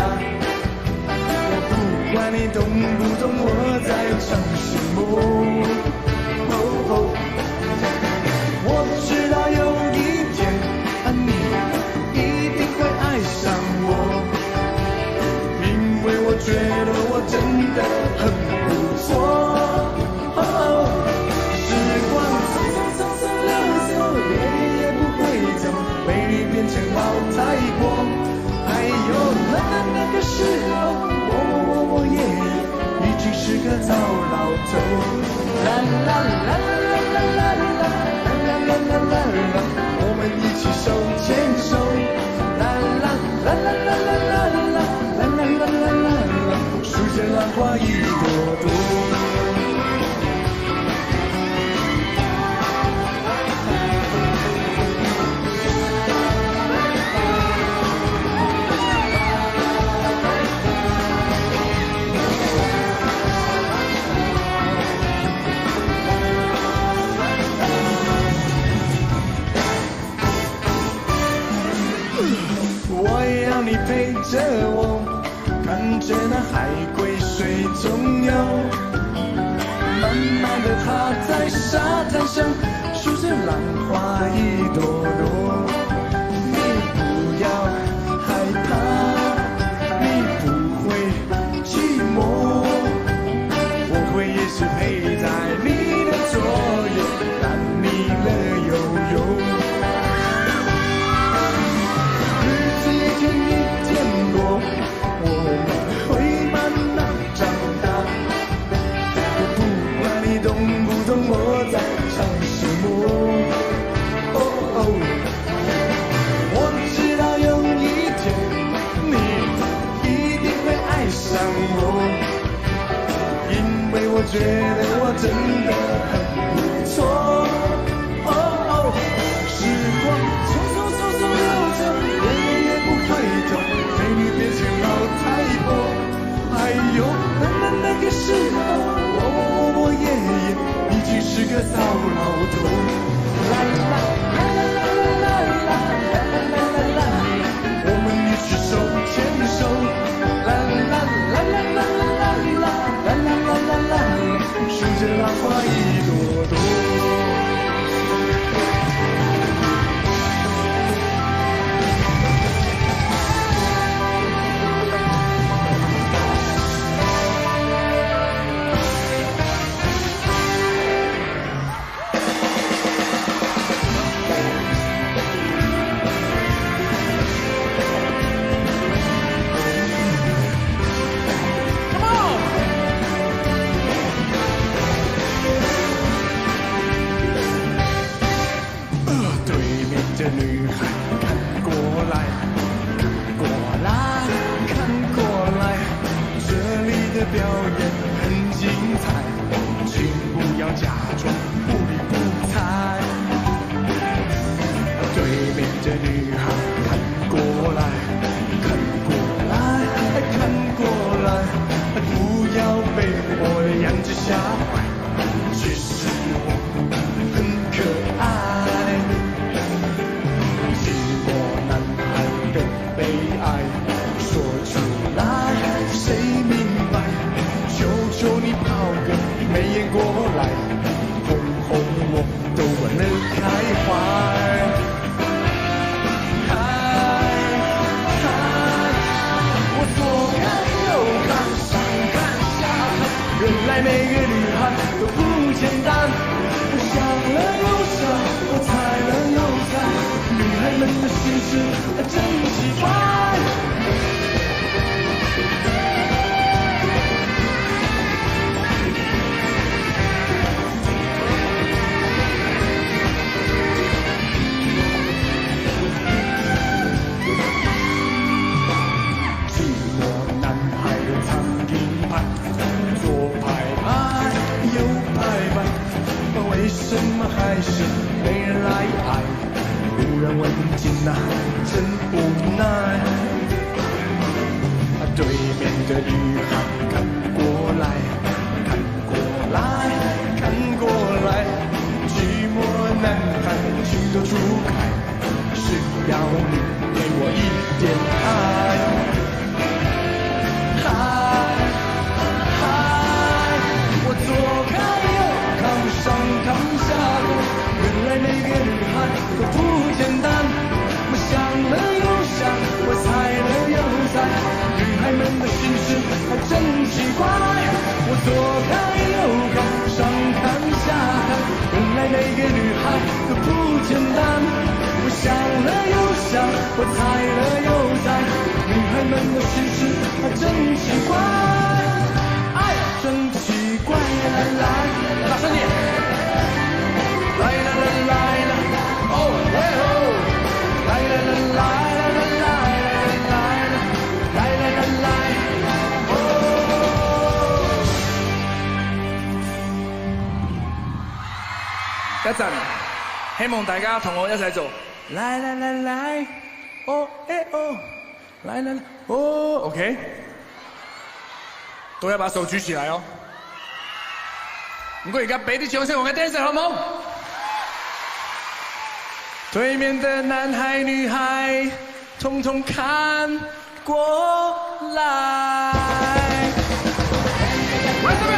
我不管你懂不懂我在唱什么。我知道有一天，你一定会爱上我，因为我觉得我真的很不错。时光匆匆流走，也不会走，被你变成老太婆。还有那个时候，我也已经是个糟老头。啦啦啦啦啦啦啦啦啦啦啦啦，我们一起手牵手。啦啦啦啦啦啦啦啦啦啦啦啦啦，数着浪花一朵朵。我要你陪着我，看着那海龟水中游，慢的他在沙滩上数着浪花一朵朵。你不要害怕，你不会寂寞，我会也是陪在你的左右，让你乐悠悠。日子一天一天过，我们会慢慢长大。我不管你懂不懂我在唱什么。哦哦，我知道有一天你一定会爱上我，因为我觉得我真的很不错。哦哦，时光匆匆匆匆流着，眼也不回头，美女变成老太婆。还有那个时候，我爷爷已经是个糟老头。啦啦啦啦啦啦啦啦啦啦啦，我们一起手牵手。啦啦啦啦啦啦啦啦啦啦啦啦，数着浪花一朵朵。这女孩看过来，看过来，看过来，这里的表演很精彩，请不要假装不理不睬。对面这女孩看过来，看过来，看过来，不要被我的样子吓坏，其实我很可爱。悲哀说出来，谁明白？求求你抛个媚眼过来，哄哄我都忘了开怀。嗨嗨，我左看右看，上看下看，原来每个女孩都不简单。我想了又想，我猜了又猜。女孩们的心事真奇怪。寂寞男孩的苍蝇拍，左拍拍，右拍拍，为什么还是没人来爱？无人问津啊，真无奈。对面的女孩看过来，看过来，看过来，寂寞男孩情窦初开，是要你给我一点爱。嗨嗨，我左看右看，上看下看，原来每个女孩都不简单。我想了又想，我猜了又猜，女孩们的心事还真奇怪。我左看右看，上看下看，原来每个女孩都不简单。我想了又想，我猜了又猜，女孩们的心事还真奇怪。哎，真奇怪！来来，大声点！来来来来来，哦喂哦！来来来来来来来来来来来来，哦！一陣，希望大家同我一齊做。來來來來，哦哎哦，來來來，哦 ，OK。都要把手舉起來哦。唔該，而家俾啲掌聲我嘅 dancer 好唔好？对面的男孩女孩，统统看过来。为什么？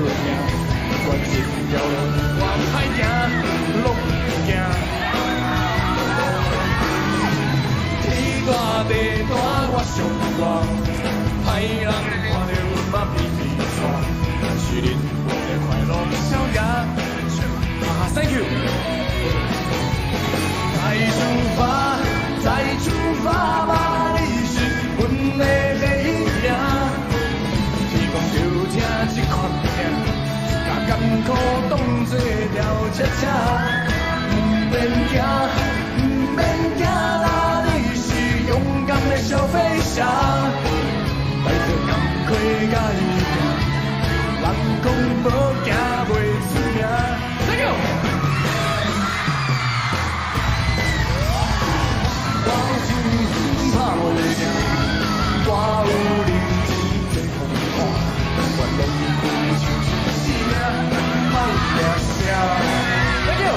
行，不管这条路我歹行，拢不惊。天大地大我上大，歹人看到阮嘛皮皮喘，但是恁我的快乐小家。Thank you。再出发，再出发吧，你是阮的第一名。天公就听这款命，甲艰苦当作条车车，不免惊，不免惊啦，你是勇敢的小飞侠，带着甘苦甲伊行，人讲无惊袂出名。Thank you。我有认真做风看，我拢会唱出生命，莫惊声。Thank you。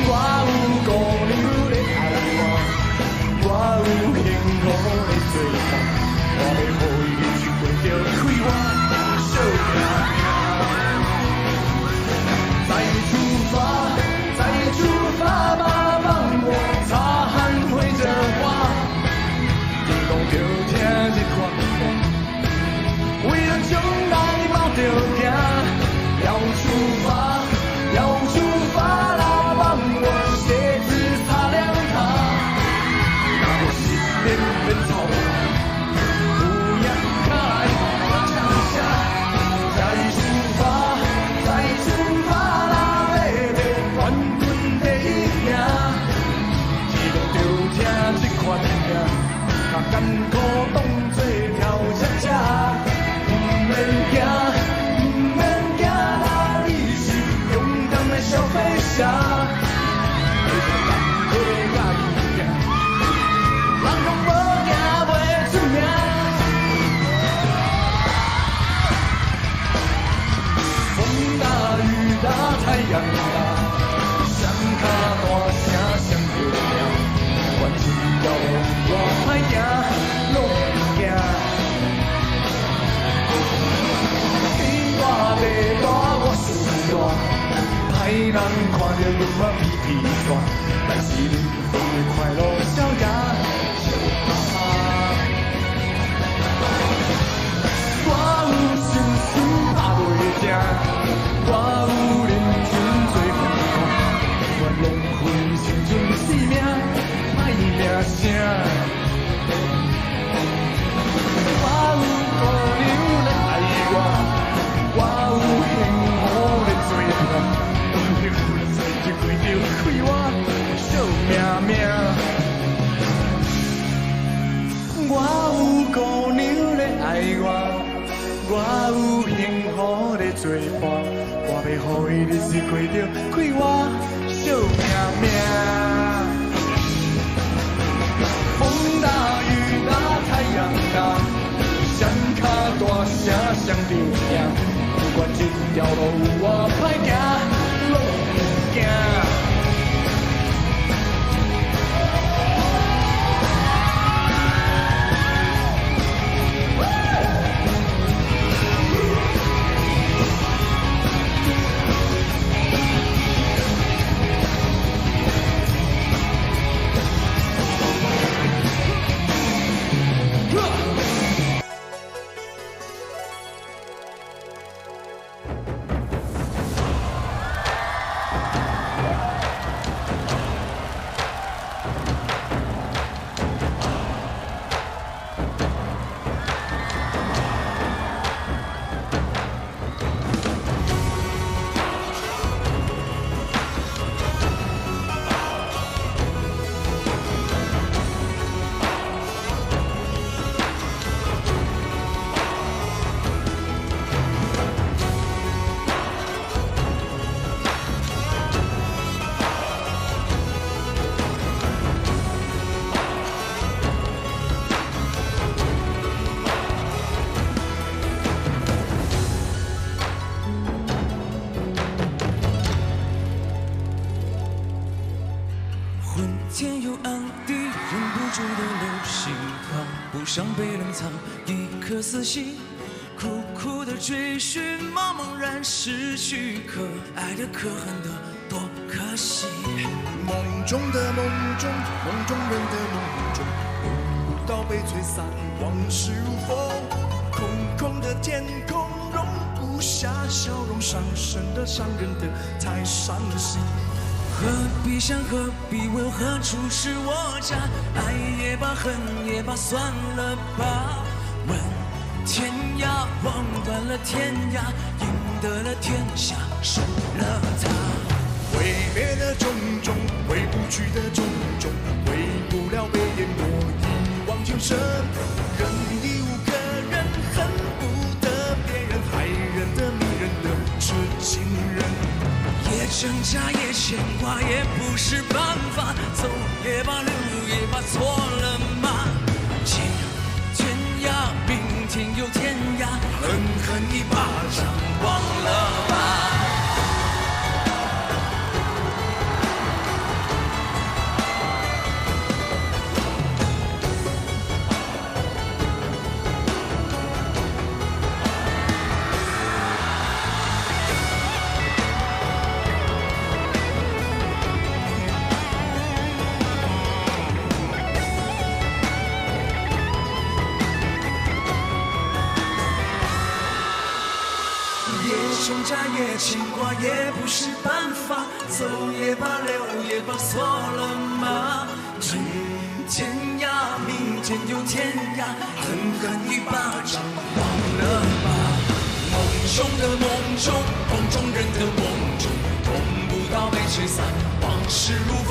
我有姑娘在爱我，我有幸福在做伴，我要予伊日子过着快活小命命。再出发，再出发吧，让我擦汗陪着我。就听这款风，为了将来冒着行，要出发，要出发啦！帮我鞋子擦亮它，那我心连连草，不要开我唱下，再出发，再出发啦！要得冠军第一名，只讲就听这款命。艰苦当作跳车车，不免惊，不免惊啦！你是勇敢的小飞侠，带着甘苦甲伊行，人讲无惊袂出名。风大雨大太阳大，山脚大声响着鸣，管这条路我歹行。歹人看着阮嘛皮皮喘，但是恁的快乐小家小哈哈。我有信心打袂赢，我有认真做风看，我浪费青春生命，歹名声。我有姑娘在爱我，我有幸福在做伴。就过着快活小命命，我有姑娘在爱我，我有幸福在做伴，我要予伊日子过着快活小命命。风大雨大太阳大，山脚大声响着鸣，不管这条路我歹行。天有暗地，忍不住的流星花，不想被冷藏，一颗死心，苦苦的追寻，茫茫然失去，可爱的可恨的多可惜。梦中的梦中，梦中人的梦中，梦不到被吹散，往事如风。空空的天空容不下笑容，伤神的伤人的太伤心。何必想，何必问，何处是我家？爱也罢，恨也罢，算了吧。问天涯，望断了天涯，赢得了天下，输了他。挥别的种种，回不去的种种，回不了被淹没，一往情深。人已无可忍，恨不得别人，害人的迷人的是情人。也挣扎，也牵挂，也不是办法。走也罢，留也罢，错了吗？今天涯，明天又天涯，狠狠一巴掌，忘了吧。挣扎也牵挂也不是办法，走也罢，留也罢，错了吗？今天涯，明天又天涯，狠狠一巴掌，忘了吧。梦中的梦中，梦中人的梦中，梦不到被吹散，往事如风。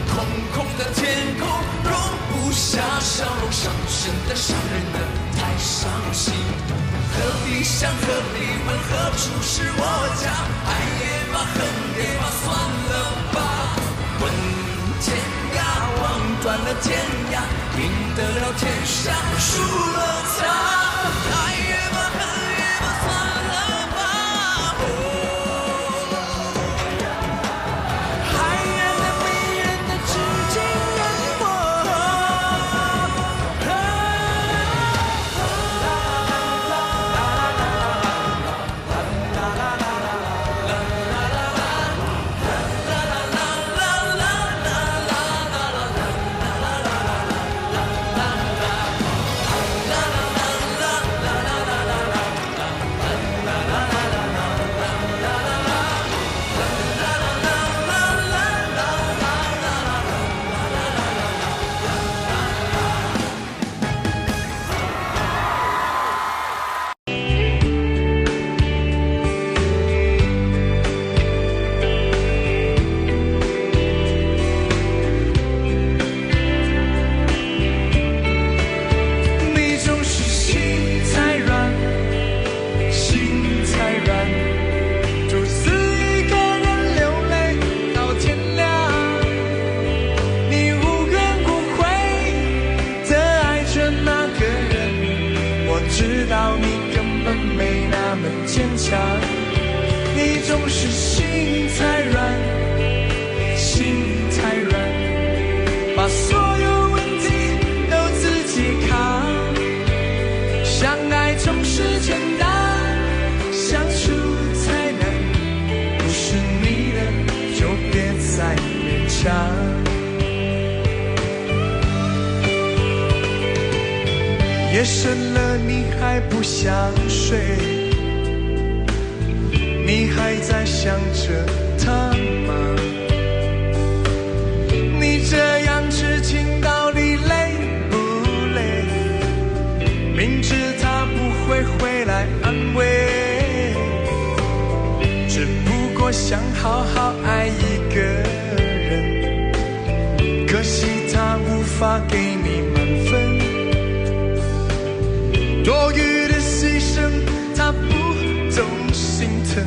空空的天空容不下笑容，伤神的伤人的太伤心。何必想，何必问，何处是我家？爱也罢，恨也罢，算了吧。问天涯，望断了天涯，赢得了天下，输了他。爱也罢，恨也罢，算了吧。害人的迷人的至今人我。知道你根本没那么坚强，你总是心太软，心太软，把所有问题都自己扛。相爱总是简单，相处才难，不是你的就别再勉强。夜深了，你还不想睡，你还在想着他吗？你这样痴情到底累不累？明知他不会回来安慰，只不过想好好爱一个人，可惜他无法给你满分。多余的牺牲他不懂心疼，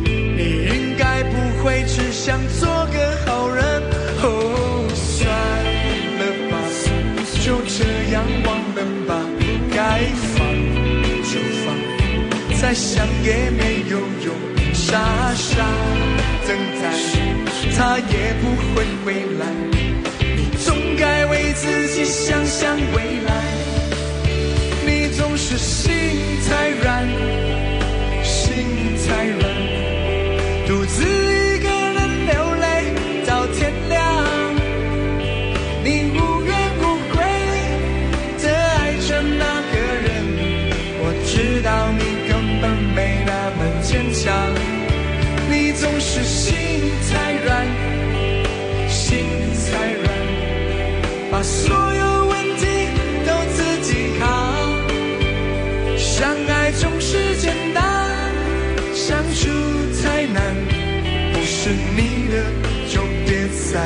你应该不会只想做个好人。哦，算了吧，就这样忘了吧，该放就放，再想也没有用，傻傻等待他也不会回来，你总该为自己想想未来。总是心太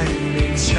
勉强。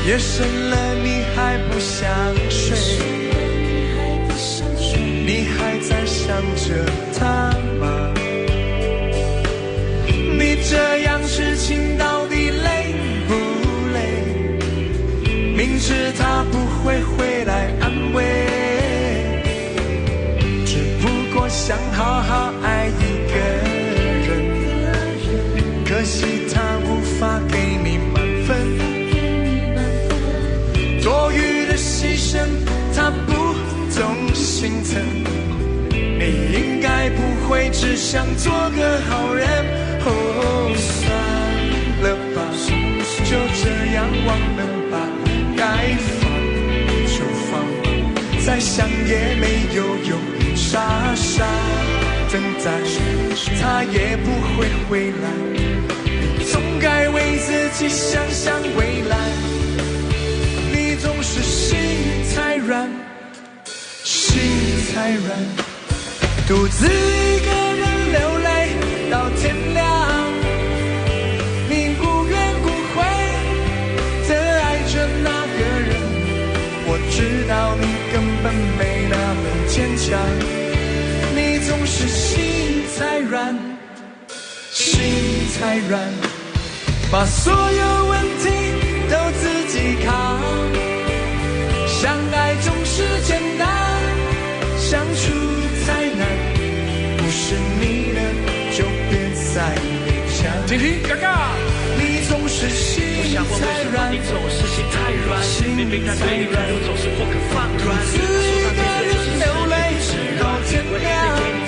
夜深了，你还不想睡，你还在想着他吗？你这样痴情到底累不累？明知他不会回来安慰，只不过想好好爱一个人，可惜他无法给你满分。多余的牺牲他不懂心疼，你应该不会只想做个好人。算了吧，就这样忘了吧，该放就放吧，再想也没有用，傻傻等待他也不会回来，你总该为自己想想未来。总是心太软，心太软，独自一个人流泪到天亮。你无怨无悔地爱着那个人，我知道你根本没那么坚强。你总是心太软，心太软，把所有问题都自己扛。相爱总是简单，相处太难，不是你的就别再勉强。婷婷，嘎嘎，你总是心太软，你总是心太软，明明他对你态度总是不肯放软，独自一个人流泪到天亮。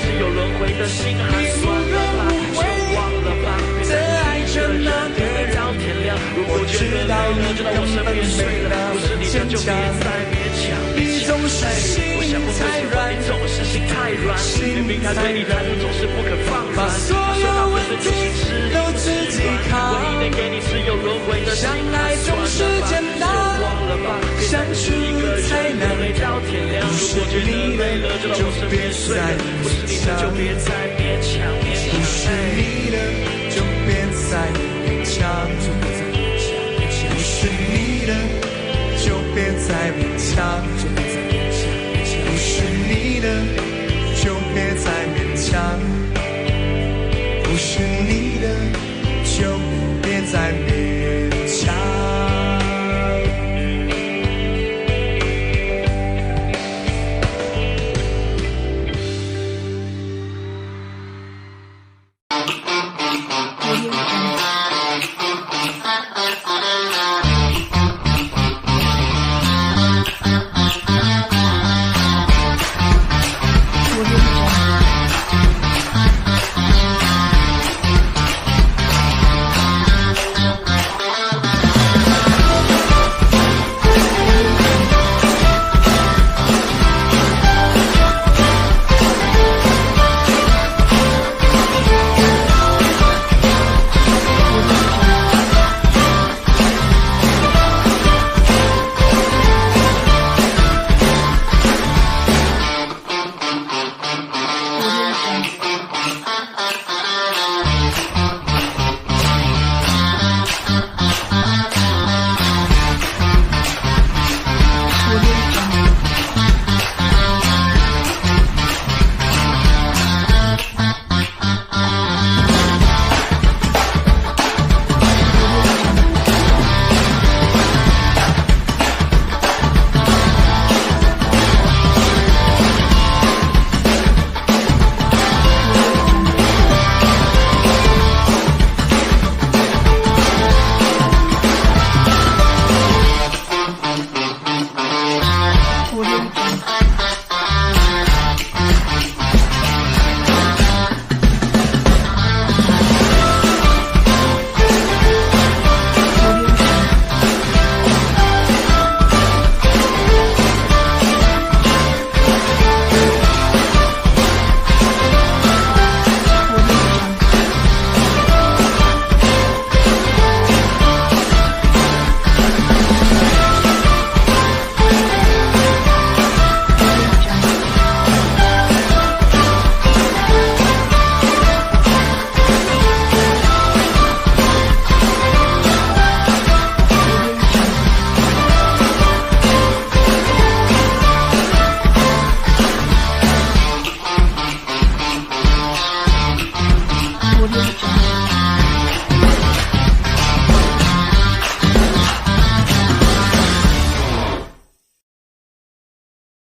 只有轮回的心寒，算了吧，就忘了吧，再爱着那个人到天亮。如果觉得累了，就到我身边睡了，不是你的就别再勉强。你总是心太软，你总是心太软，明明他对你态度总是不肯放软，把所有问题都自己扛。唯一能给你是有轮回的心，相爱总是简单，相处太难，不是你的就别再勉强，不是你的就别再勉强，不是你的就别再勉强。